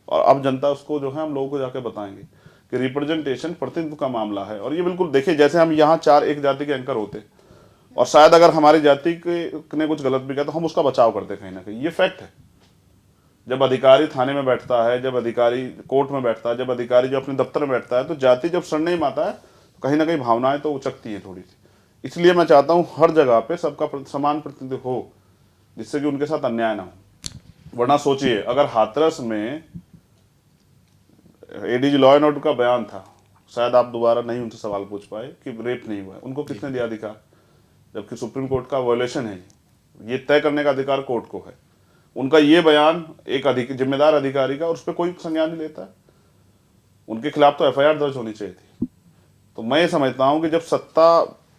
और अब जनता उसको जो है हम लोगों को जाके बताएंगे कि रिप्रेजेंटेशन, प्रतिनिधित्व का मामला है। और ये बिल्कुल देखिए, जैसे हम यहाँ 4 एक जाति के एंकर होते और शायद अगर हमारी जाति के ने कुछ गलत भी किया तो हम उसका बचाव करते कहीं ना कहीं, ये फैक्ट है। जब अधिकारी थाने में बैठता है, जब अधिकारी कोर्ट में बैठता है, जब अधिकारी जो अपने दफ्तर में बैठता है, तो जाति जब सरनेम आता है तो कहीं ना कहीं भावनाएं तो उचकती हैं थोड़ी सी। इसलिए मैं चाहता हूँ हर जगह पे सबका समान प्रतिनिधित्व हो, जिससे कि उनके साथ अन्याय ना हो। वरना सोचिए, अगर हाथरस में ADG लॉ एंड ऑर्डर का बयान था, शायद आप दोबारा नहीं उनसे सवाल पूछ पाए कि रेप नहीं हुआ है, उनको किसने दिया अधिकार? जबकि सुप्रीम कोर्ट का वायलेशन है, ये तय करने का अधिकार कोर्ट को है। उनका ये बयान एक जिम्मेदार अधिकारी का, और उस पर कोई संज्ञान नहीं लेता है। उनके खिलाफ तो FIR दर्ज होनी चाहिए थी। तो मैं ये समझता हूँ कि जब सत्ता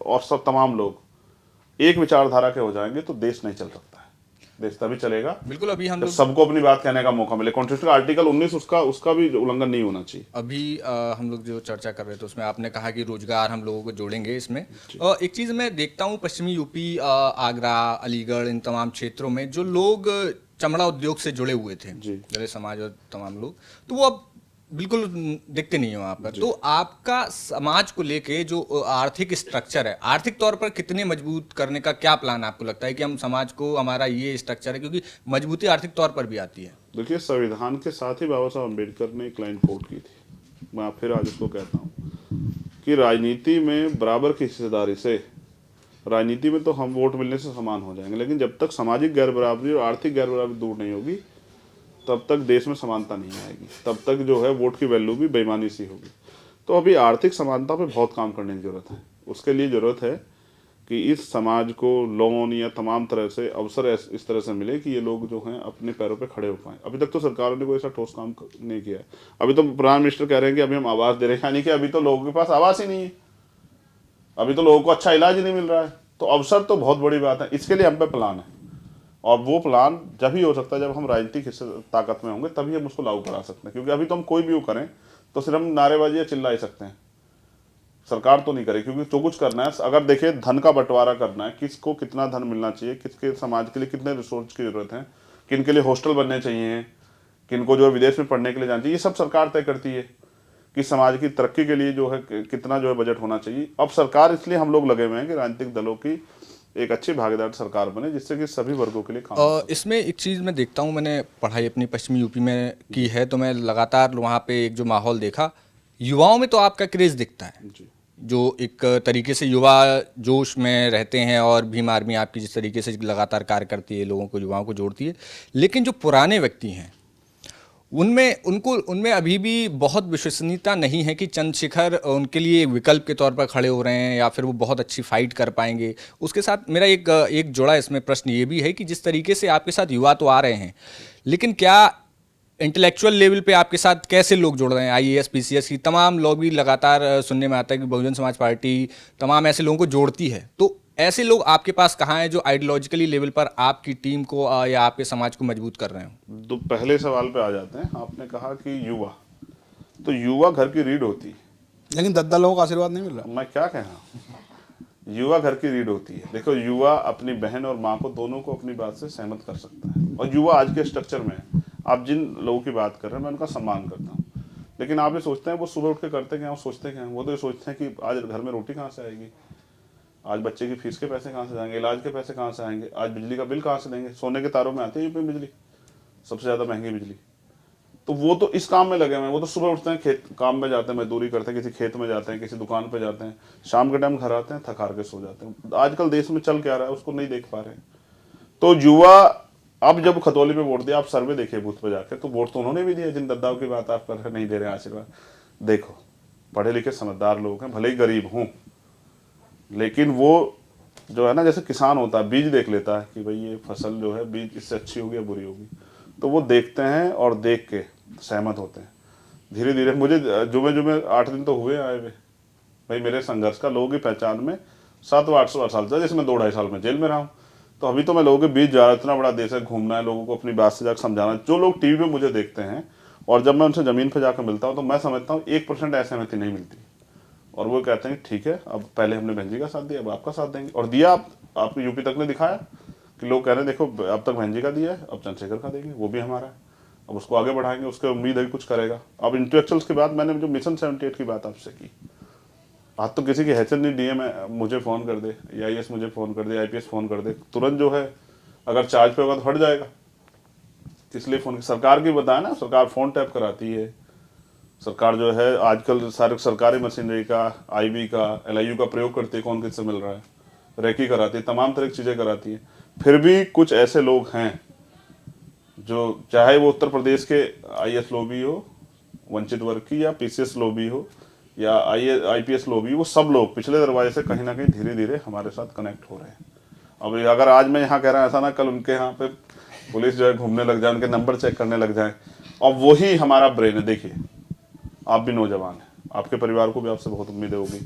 और सब तमाम लोग एक विचारधारा के हो जाएंगे तो देश नहीं चल सकता है। देश तभी चलेगा बिल्कुल। अभी हम लोग सबको अपनी बात कहने का मौका मिले। कॉन्स्टिट्यूशन का आर्टिकल 19 उसका भी उल्लंघन नहीं होना चाहिए। अभी हम लोग जो चर्चा कर रहे थे उसमें आपने कहा कि रोजगार हम लोगों को जोड़ेंगे इसमें। एक चीज़ मैं देखता हूँ पश्चिमी यूपी, आगरा, अलीगढ़, इन तमाम क्षेत्रों में जो लोग चमड़ा उद्योग से जुड़े हुए थे, दलित समाज और तमाम लोग, तो वो अब बिल्कुल दिखते नहीं है वहाँ पर। तो आपका समाज को लेके जो आर्थिक स्ट्रक्चर है, आर्थिक तौर पर कितने मजबूत करने का क्या प्लान आपको लगता है कि हम समाज को, हमारा ये स्ट्रक्चर है, क्योंकि मजबूती आर्थिक तौर पर भी आती है। देखिए, संविधान के साथ ही बाबा साहब अम्बेडकर ने एक लाइन कोट की थी, मैं फिर आज उसको कहता हूँ कि राजनीति में बराबर की हिस्सेदारी से, राजनीति में तो हम वोट मिलने से समान हो जाएंगे, लेकिन जब तक सामाजिक गैर बराबरी और आर्थिक गैर बराबरी दूर नहीं होगी तब तक देश में समानता नहीं आएगी, तब तक जो है वोट की वैल्यू भी बेईमानी सी होगी। तो अभी आर्थिक समानता पे बहुत काम करने की जरूरत है। उसके लिए ज़रूरत है कि इस समाज को लोन या तमाम तरह से अवसर इस तरह से मिले कि ये लोग जो हैं अपने पैरों पे खड़े हो पाएँ। अभी तक तो सरकारों ने कोई ऐसा ठोस काम नहीं किया है। अभी तो प्रधान मिनिस्टर कह रहे हैं कि अभी हम आवास दे रहे हैं, यानी कि अभी तो लोगों के पास आवास ही नहीं है, अभी तो लोगों को अच्छा इलाज ही नहीं मिल रहा है। तो अवसर तो बहुत बड़ी बात है। इसके लिए हम पे प्लान है, और वो प्लान जब ही हो सकता है जब हम राजनीतिक ताकत में होंगे, तभी हम उसको लागू करा सकते हैं। क्योंकि अभी तो हम कोई भी वो करें तो सिर्फ हम नारेबाजी या चिल्ला ही सकते हैं, सरकार तो नहीं करे। क्योंकि जो कुछ करना है, अगर देखिए धन का बंटवारा करना है, किसको कितना धन मिलना चाहिए, किसके समाज के लिए कितने रिसोर्स की जरूरत है, किन के लिए हॉस्टल बनने चाहिए, किन को जो है विदेश में पढ़ने के लिए जाना चाहिए, ये सब सरकार तय करती है कि समाज की तरक्की के लिए जो है कितना जो है बजट होना चाहिए। अब सरकार, इसलिए हम लोग लगे हुए हैं कि राजनीतिक दलों की एक अच्छी भागीदार सरकार बने, जिससे कि सभी वर्गों के लिए काम। इसमें एक चीज़ मैं देखता हूँ, मैंने पढ़ाई अपनी पश्चिमी यूपी में की है, तो मैं लगातार वहाँ पे एक जो माहौल देखा, युवाओं में तो आपका क्रेज़ दिखता है जी। जो एक तरीके से युवा जोश में रहते हैं, और भीम आर्मी आपकी जिस तरीके से लगातार कार्य करती है, लोगों को, युवाओं को जोड़ती है। लेकिन जो पुराने व्यक्ति हैं उनमें अभी भी बहुत विश्वसनीयता नहीं है कि चंद्रशेखर उनके लिए एक विकल्प के तौर पर खड़े हो रहे हैं, या फिर वो बहुत अच्छी फाइट कर पाएंगे। उसके साथ मेरा एक जोड़ा इसमें प्रश्न ये भी है कि जिस तरीके से आपके साथ युवा तो आ रहे हैं, लेकिन क्या इंटेलेक्चुअल लेवल पे आपके साथ कैसे लोग जुड़ रहे हैं? IAS PCS की तमाम लॉबी लगातार सुनने में आता है कि बहुजन समाज पार्टी तमाम ऐसे लोगों को जोड़ती है, तो ऐसे लोग आपके पास कहाँ हैं जो आइडियोलॉजिकली लेवल पर आपकी टीम को या आपके समाज को मजबूत कर रहे हो? तो पहले सवाल पे आ जाते हैं। आपने कहा कि युवा, तो युवा घर की रीढ़ होती है, लेकिन दद्दा लोगों का आशीर्वाद नहीं मिल रहा। मैं क्या कहा, युवा घर की रीढ़ होती है। देखो, युवा अपनी बहन और माँ को, दोनों को अपनी बात से सहमत कर सकता है, और युवा आज के स्ट्रक्चर में है। आप जिन लोगों की बात कर रहे हैं मैं उनका सम्मान करता हूँ, लेकिन आप ये सोचते हैं वो सुबह उठ के करते क्या, वो सोचते क्या हैं? वो तो ये सोचते हैं कि आज घर में रोटी कहाँ से आएगी, आज बच्चे की फीस के पैसे कहाँ से जाएंगे, इलाज के पैसे कहाँ से आएंगे, आज बिजली का बिल कहाँ से देंगे। सोने के तारों में आती है यूपी में बिजली, सबसे ज़्यादा महंगी बिजली। तो वो तो इस काम में लगे हुए हैं, वो तो सुबह उठते हैं, खेत काम में जाते हैं, मजदूरी करते हैं, किसी खेत में जाते हैं, किसी दुकान पे जाते हैं, शाम के टाइम घर आते हैं, थक हार के सो जाते हैं। आजकल देश में चल क्या रहा है उसको नहीं देख पा रहे। तो युवा अब जब खतौली में वोट दिया, आप सर्वे देखिए बूथ पे जाकर, तो वोट तो उन्होंने भी दिया जिन दद्दाओं की बात आप कर रहे नहीं दे रहे आशीर्वाद। देखो पढ़े लिखे समझदार लोग हैं, भले ही गरीब हों, लेकिन वो जो है ना, जैसे किसान होता है बीज देख लेता है कि भाई ये फसल जो है बीज इससे अच्छी होगी या बुरी होगी, तो वो देखते हैं और देख के सहमत होते हैं। धीरे धीरे मुझे जुमे जुमे 8 दिन तो हुए आए हुए भाई, मेरे संघर्ष का लोगों की पहचान में 700-800 साल था, जिसमें 2-2.5 साल में जेल में रहा हूँ। तो अभी तो मैं लोगों के बीच जा रहा, इतना बड़ा देश है, घूमना है, लोगों को अपनी बात से जाकर समझाना। जो लोग टीवी पे मुझे देखते हैं और जब मैं उनसे ज़मीन पर जाकर मिलता हूँ तो मैं समझता हूँ 1% असहमति नहीं मिलती, और वो कहते हैं ठीक है, अब पहले हमने बहन जी का साथ दिया, अब आपका साथ देंगे। और दिया आप यूपी तक ने दिखाया कि लोग कह रहे हैं देखो अब तक बहन जी का दिया है, अब चंद्रशेखर का देंगे, वो भी हमारा है, अब उसको आगे बढ़ाएंगे, उसके उम्मीद है कि कुछ करेगा। अब इंटेलेक्चुअल्स की बात, मैंने जो मिशन 78 की बात आपसे की, आज तो किसी की हैचर नहीं, डीएम मुझे फ़ोन कर दे, AIS मुझे फ़ोन कर दे, IPS फ़ोन कर दे, तुरंत जो है अगर चार्ज पे होगा तो हट जाएगा। इसलिए फ़ोन सरकार की बताया ना, सरकार फ़ोन टैप कराती है, सरकार जो है आजकल सारे सरकारी मशीनरी का, IB का, LIU का प्रयोग करती है, कौन किससे मिल रहा है, रेकी कराती है, तमाम तरह की चीज़ें कराती है। फिर भी कुछ ऐसे लोग हैं जो, चाहे वो उत्तर प्रदेश के IS लॉबी हो, वंचित वर्ग की, या PCS लॉबी हो, या IPS लॉबी, वो सब लोग पिछले दरवाजे से कहीं ना कहीं धीरे धीरे हमारे साथ कनेक्ट हो रहे हैं। अब अगर आज मैं यहाँ कह रहा हूँ, ऐसा ना कल उनके यहाँ पे पुलिस जो है घूमने लग जाए, उनके नंबर चेक करने लग जाए। और वही हमारा ब्रेन है। देखिए आप भी नौजवान हैं, आपके परिवार को भी आपसे बहुत उम्मीदें होगी,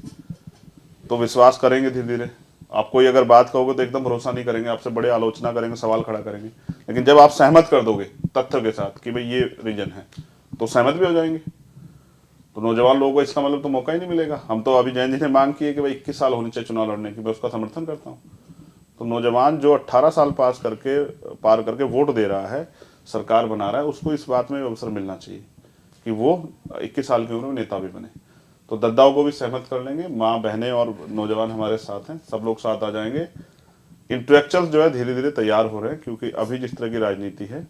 तो विश्वास करेंगे धीरे धीरे। आप कोई अगर बात कहोगे तो एकदम भरोसा नहीं करेंगे, आपसे बड़े आलोचना करेंगे, सवाल खड़ा करेंगे, लेकिन जब आप सहमत कर दोगे तथ्य के साथ कि भाई ये रीजन है, तो सहमत भी हो जाएंगे। तो नौजवान लोगों को इसका मतलब तो मौका ही नहीं मिलेगा। हम तो अभी जैन जी ने मांग की है कि भाई 21 साल होने चाहिए चुनाव लड़ने की, मैं उसका समर्थन करता हूँ। तो नौजवान जो 18 साल पार करके वोट दे रहा है, सरकार बना रहा है, उसको इस बात में अवसर मिलना चाहिए कि वो 21 साल की उम्र में नेता भी बने। तो दद्दाओं को भी सहमत कर लेंगे, माँ बहनें और नौजवान हमारे साथ हैं, सब लोग साथ आ जाएंगे। इंटेलेक्चुअल्स जो है धीरे धीरे तैयार हो रहे हैं, क्योंकि अभी जिस तरह की राजनीति है,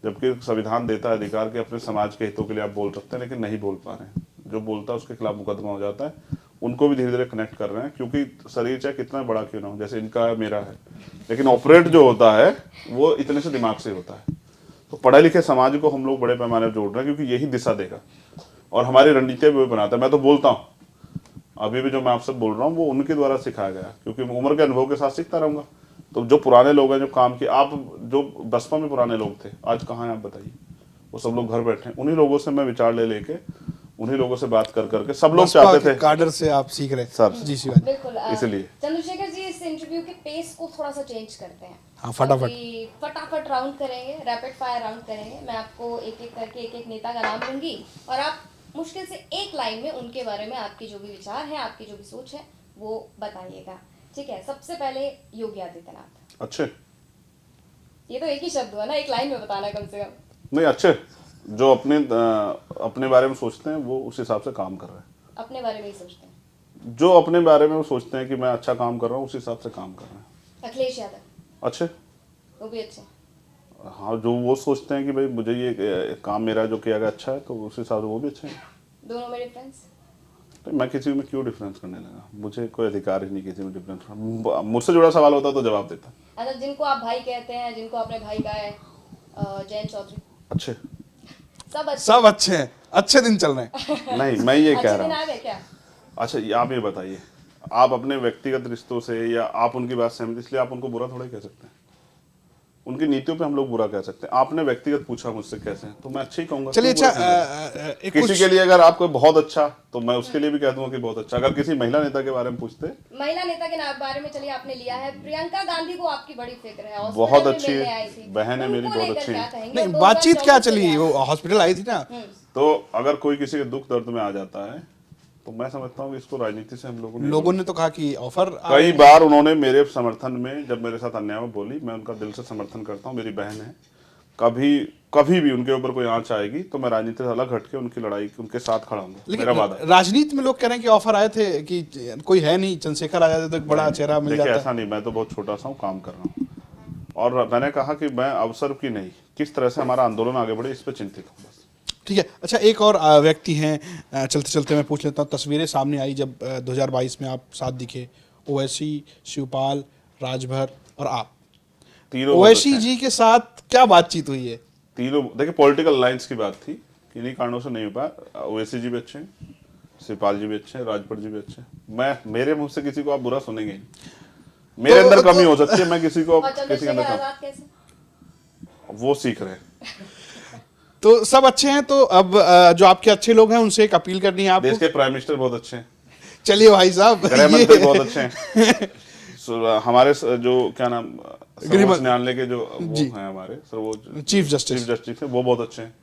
जबकि संविधान देता है अधिकार कि अपने समाज के हितों के लिए आप बोल सकते हैं, लेकिन नहीं बोल पा रहे हैं। जो बोलता है उसके खिलाफ मुकदमा हो जाता है। उनको भी धीरे धीरे कनेक्ट कर रहे हैं, क्योंकि शरीर चाहे कितना बड़ा क्यों ना हो, जैसे इनका है मेरा है, लेकिन ऑपरेट जो होता है वो इतने से दिमाग से होता है। तो पढ़े लिखे समाज को हम लोग बड़े पैमाने पर जोड़ रहे हैं, क्योंकि यही दिशा देगा और हमारी रणनीतियाँ भी बनाता है। मैं तो बोलता हूँ, अभी भी जो मैं आपसे बोल रहा हूँ वो उनके द्वारा सिखाया गया, क्योंकि उम्र के अनुभव के साथ सीखता रहूँगा। तो जो पुराने लोग हैं, जो काम किए, आप जो बसपा में पुराने लोग थे आज कहाँ हैं आप बताइए? वो सब लोग घर बैठे हैं। उन्हीं लोगों से मैं विचार ले लेके, उन्हीं लोगों से बात कर करके, सब लोग चाहते थे काडर से आप सीख रहे सर जी शिवाजी। बिल्कुल। इसलिए चंद्रशेखर जी, इस इंटरव्यू के पेस को थोड़ा सा चेंज करते हैं। हाँ, फटाफट फटाफट राउंड करेंगे, रैपिड फायर राउंड करेंगे। मैं आपको एक एक करके एक नेता का नाम दूंगी और आप मुश्किल से एक लाइन में उनके बारे में आपके जो भी विचार हैं, आपकी जो भी सोच है, वो बताइएगा, ठीक है? सबसे पहले योगी आदित्यनाथ। अच्छे, ये तो एक ही शब्द हुआ ना, एक लाइन में बताना कम से कम। नहीं अच्छे, जो अपने बारे में सोचते हैं वो उस हिसाब से काम कर रहे हैं। अपने बारे में ही सोचते हैं, जो अपने बारे में वो सोचते हैं कि मैं अच्छा काम कर रहा हूँ, उस हिसाब से काम कर रहे हैं। अखिलेश यादव अच्छे, वो भी अच्छे। हाँ, जो वो सोचते हैं कि भाई मुझे ये काम मेरा जो किया गया अच्छा है, तो उस हिसाब से वो भी अच्छे हैं। दोनों में डिफरेंस? तो मैं किसी में क्यों डिफरेंस करने लगा? मुझे कोई अधिकार ही नहीं किसी में डिफरेंस। मुझसे जुड़ा सवाल होता तो जवाब देता। अच्छा, जिनको आप भाई कहते हैं, जिनको आपने भाई कहा है, जयंत चौधरी। अच्छे, सब अच्छे हैं, अच्छे दिन चल रहे हैं। नहीं मैं ये कह अच्छे रहा दिन हूँ। आ गए क्या? अच्छा, आप ये बताइए, आप अपने व्यक्तिगत रिश्तों से या आप उनकी बात सहमत, इसलिए आप उनको बुरा थोड़ा ही कह सकते हैं। उनकी नीतियों पे हम लोग बुरा कह सकते हैं। आपने व्यक्तिगत पूछा मुझसे कैसे हैं, तो मैं अच्छे ही कहूंगा। चलिए, क्यों अच्छा बुरा कहूंगा? एक किसी के लिए अगर आपको बहुत अच्छा, तो मैं उसके लिए भी कह दूंगा कि बहुत अच्छा। अगर किसी महिला नेता के बारे में पूछते, महिला नेता के बारे में चलिए आपने लिया है, प्रियंका गांधी को आपकी बड़ी फिक्र है, बहुत अच्छी बहन है मेरी, बहुत अच्छी है। नहीं, बातचीत क्या चली, वो हॉस्पिटल आई थी ना। तो अगर कोई किसी के दुख दर्द में आ जाता है, तो मैं समझता हूँ कि इसको राजनीति से हम लोगों ने तो कहा कि ऑफर कई बार उन्होंने मेरे समर्थन में, जब मेरे साथ अन्याय में बोली, मैं उनका दिल से समर्थन करता हूँ। मेरी बहन है, कभी भी उनके ऊपर कोई आंच आएगी तो मैं राजनीति से अलग हट के उनकी लड़ाई, उनके साथ खड़ा हूँ, मेरा वादा। राजनीति में लोग कह रहे हैं कि ऑफर आए थे कि कोई है नहीं, चंद्रशेखर आ जाते तो एक बड़ा चेहरा मिल जाता। ऐसा नहीं, मैं तो बहुत छोटा सा हूँ, काम कर रहा हूँ। और मैंने कहा कि मैं अवसर की नहीं, किस तरह से हमारा आंदोलन आगे बढ़े, इस पर चिंतित हूँ बस। ठीक है। अच्छा, एक और व्यक्ति हैं, चलते चलते मैं पूछ लेता हूँ। तस्वीरें सामने आई जब 2022 में आप साथ दिखे, ओवैसी, शिवपाल, राजभर और आप तीनों ओवैसी जी के साथ क्या बातचीत हुई है? तीनों देखिए पॉलिटिकल लाइंस की बात थी, इन्हीं कारणों से नहीं हो पाया। ओवैसी जी भी अच्छे हैं, शिवपाल जी भी अच्छे हैं, राजभर जी भी अच्छे हैं। मेरे मुंह से किसी को आप बुरा सुनेंगे नहीं। मेरे अंदर कमी हो सकती है, मैं किसी को किसी के अंदर वो सीख रहे हैं। तो सब अच्छे हैं। तो अब जो आपके अच्छे लोग हैं उनसे एक अपील करनी है आपको। देश के प्राइम मिनिस्टर बहुत अच्छे हैं, चलिए भाई साहब, गृह मंत्री बहुत अच्छे हैं। हमारे जो क्या नाम सर्वोच्च न्यायालय के जो वो हैं हमारे सर्वोच्च चीफ जस्टिस है, वो बहुत अच्छे हैं।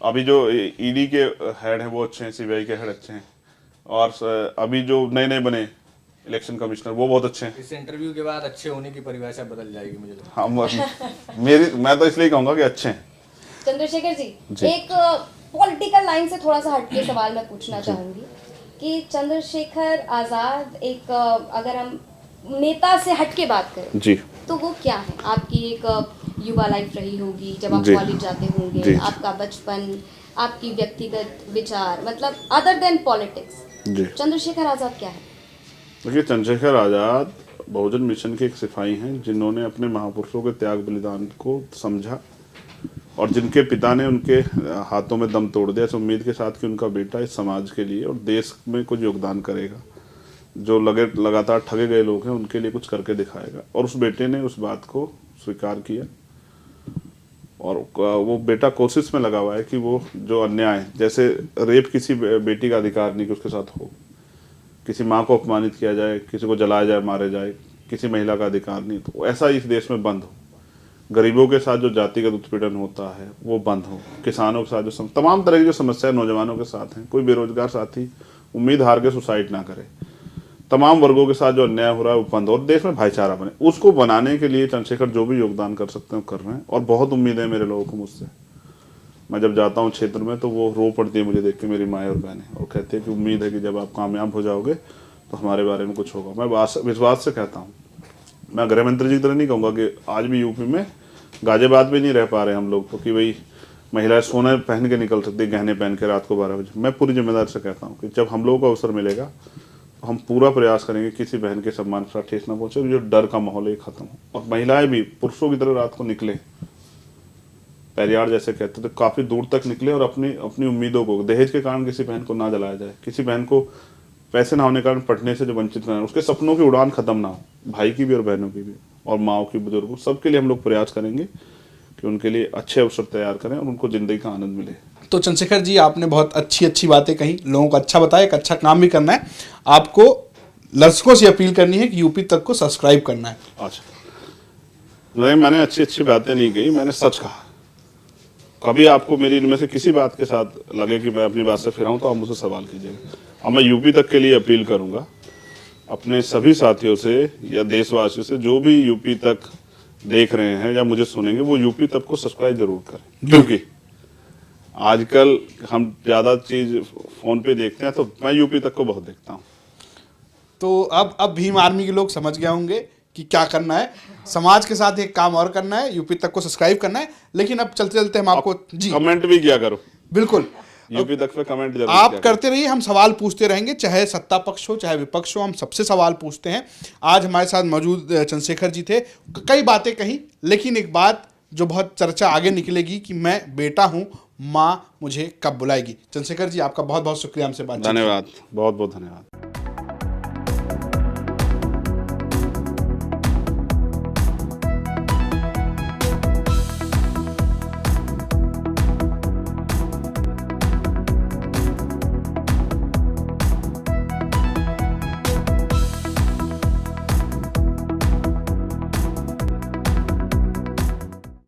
अभी जो ईडी के हेड हैं वो अच्छे हैं, सीबीआई के हेड अच्छे हैं, और अभी जो नए नए बने इलेक्शन कमिश्नर वो बहुत अच्छे हैं। इस इंटरव्यू के बाद अच्छे होने की परिभाषा बदल जाएगी मुझे तो। हाँ, मैं तो इसलिए कहूंगा कि अच्छे हैं। चंद्रशेखर जी, एक पॉलिटिकल लाइन से थोड़ा सा हटके सवाल मैं पूछना चाहूंगी कि चंद्रशेखर आजाद एक अगर हम नेता से हटके बात करें जी, तो वो क्या है? आपकी एक युवा लाइफ रही होगी जब आप जी, कॉलेज जाते होंगे, जी, आपका बचपन, आपकी व्यक्तिगत विचार, मतलब अदर देन पॉलिटिक्स, जी। चंद्रशेखर आजाद क्या है? देखिए, चंद्रशेखर आजाद बहुजन मिशन के एक सिपाही हैं जिन्होंने अपने महापुरुषों के त्याग बलिदान को समझा, और जिनके पिता ने उनके हाथों में दम तोड़ दिया, इस उम्मीद के साथ कि उनका बेटा इस समाज के लिए और देश में कुछ योगदान करेगा। जो लगातार ठगे गए लोग हैं उनके लिए कुछ करके दिखाएगा, और उस बेटे ने उस बात को स्वीकार किया, और वो बेटा कोशिश में लगा हुआ है कि वो जो अन्याय, जैसे रेप किसी बेटी का अधिकार नहीं कि उसके साथ हो, किसी माँ को अपमानित किया जाए, किसी को जलाया जाए, मारे जाए, किसी महिला का अधिकार नहीं, तो ऐसा इस देश में बंद हो। गरीबों के साथ जो जातिगत उत्पीड़न होता है वो बंद हो। किसानों के साथ जो तमाम तरह की जो समस्याएं नौजवानों के साथ हैं, कोई बेरोजगार साथी उम्मीद हार के सुसाइड ना करे, तमाम वर्गों के साथ जो अन्याय हो रहा है वो बंद हो, और देश में भाईचारा बने, उसको बनाने के लिए चंद्रशेखर जो भी योगदान कर सकते हैं कर रहे हैं। और बहुत उम्मीद है मेरे लोगों को मुझसे। मैं जब जाता हूँ क्षेत्र में तो वो रो पड़ती है मुझे देख के, मेरी माएँ और बहनें, और कहती है कि उम्मीद है कि जब आप कामयाब हो जाओगे तो हमारे बारे में कुछ होगा। मैं विश्वास से कहता हूँ, मैं गृह मंत्री जी की तरह नहीं कहूँगा कि आज भी यूपी में गाजियाबाद में नहीं रह पा रहे हम लोग तो कि भाई महिलाएं सोने पहन के निकल सकती, गहने पहन के रात को 12 बजे। मैं पूरी जिम्मेदारी से कहता हूँ कि जब हम लोगों को अवसर मिलेगा तो हम पूरा प्रयास करेंगे किसी बहन के सम्मान पर ठेस ना पहुंचे, जो डर का माहौल है खत्म हो, और महिलाएं भी पुरुषों की तरह रात को निकले, पेरियार जैसे कहते थे, काफी दूर तक निकले, और अपनी उम्मीदों को, दहेज के कारण किसी बहन को ना जलाया जाए, किसी बहन को पैसे ना होने के कारण पढ़ने से जो वंचित करना, उसके सपनों की उड़ान खत्म ना हो, भाई की भी और बहनों की भी, और माओ की, बुजुर्गों, सबके लिए हम लोग प्रयास करेंगे कि उनके लिए अच्छे अवसर तैयार करें और उनको जिंदगी का आनंद मिले। तो चंद्रशेखर जी, आपने बहुत अच्छी अच्छी बातें कही, लोगों को अच्छा बताया, एक अच्छा काम भी करना है। आपको दर्शकों से अपील करनी है कि यूपी तक को सब्सक्राइब करना है। अच्छा, नहीं, मैंने अच्छी बातें नहीं कही, मैंने सच कहा। कभी आपको मेरी इनमें से किसी बात के साथ लगे कि मैं अपनी बात से फिराऊं तो आप मुझसे सवाल कीजिएगा। अब मैं यूपी तक के लिए अपील करूंगा अपने सभी साथियों से या देशवासियों से, जो भी यूपी तक देख रहे हैं या मुझे सुनेंगे, वो यूपी तक को सब्सक्राइब जरूर करें, क्योंकि आजकल हम ज्यादा चीज फोन पे देखते हैं, तो मैं यूपी तक को बहुत देखता हूँ। तो अब भीम आर्मी के लोग समझ गए होंगे कि क्या करना है। समाज के साथ एक काम और करना है, यूपी तक को सब्सक्राइब करना है। लेकिन अब चलते चलते हम आपको जी कमेंट भी किया करो, बिल्कुल यूपी तक पे कमेंट जरूर आप किया करते रहिए, हम सवाल पूछते रहेंगे, चाहे सत्ता पक्ष हो चाहे विपक्ष हो, हम सबसे सवाल पूछते हैं। आज हमारे साथ मौजूद चंद्रशेखर जी थे, कई बातें कही, लेकिन एक बात जो बहुत चर्चा आगे निकलेगी कि मैं बेटा हूं, माँ मुझे कब बुलाएगी। चंद्रशेखर जी, आपका बहुत बहुत शुक्रिया हमसे बात। धन्यवाद, बहुत बहुत धन्यवाद।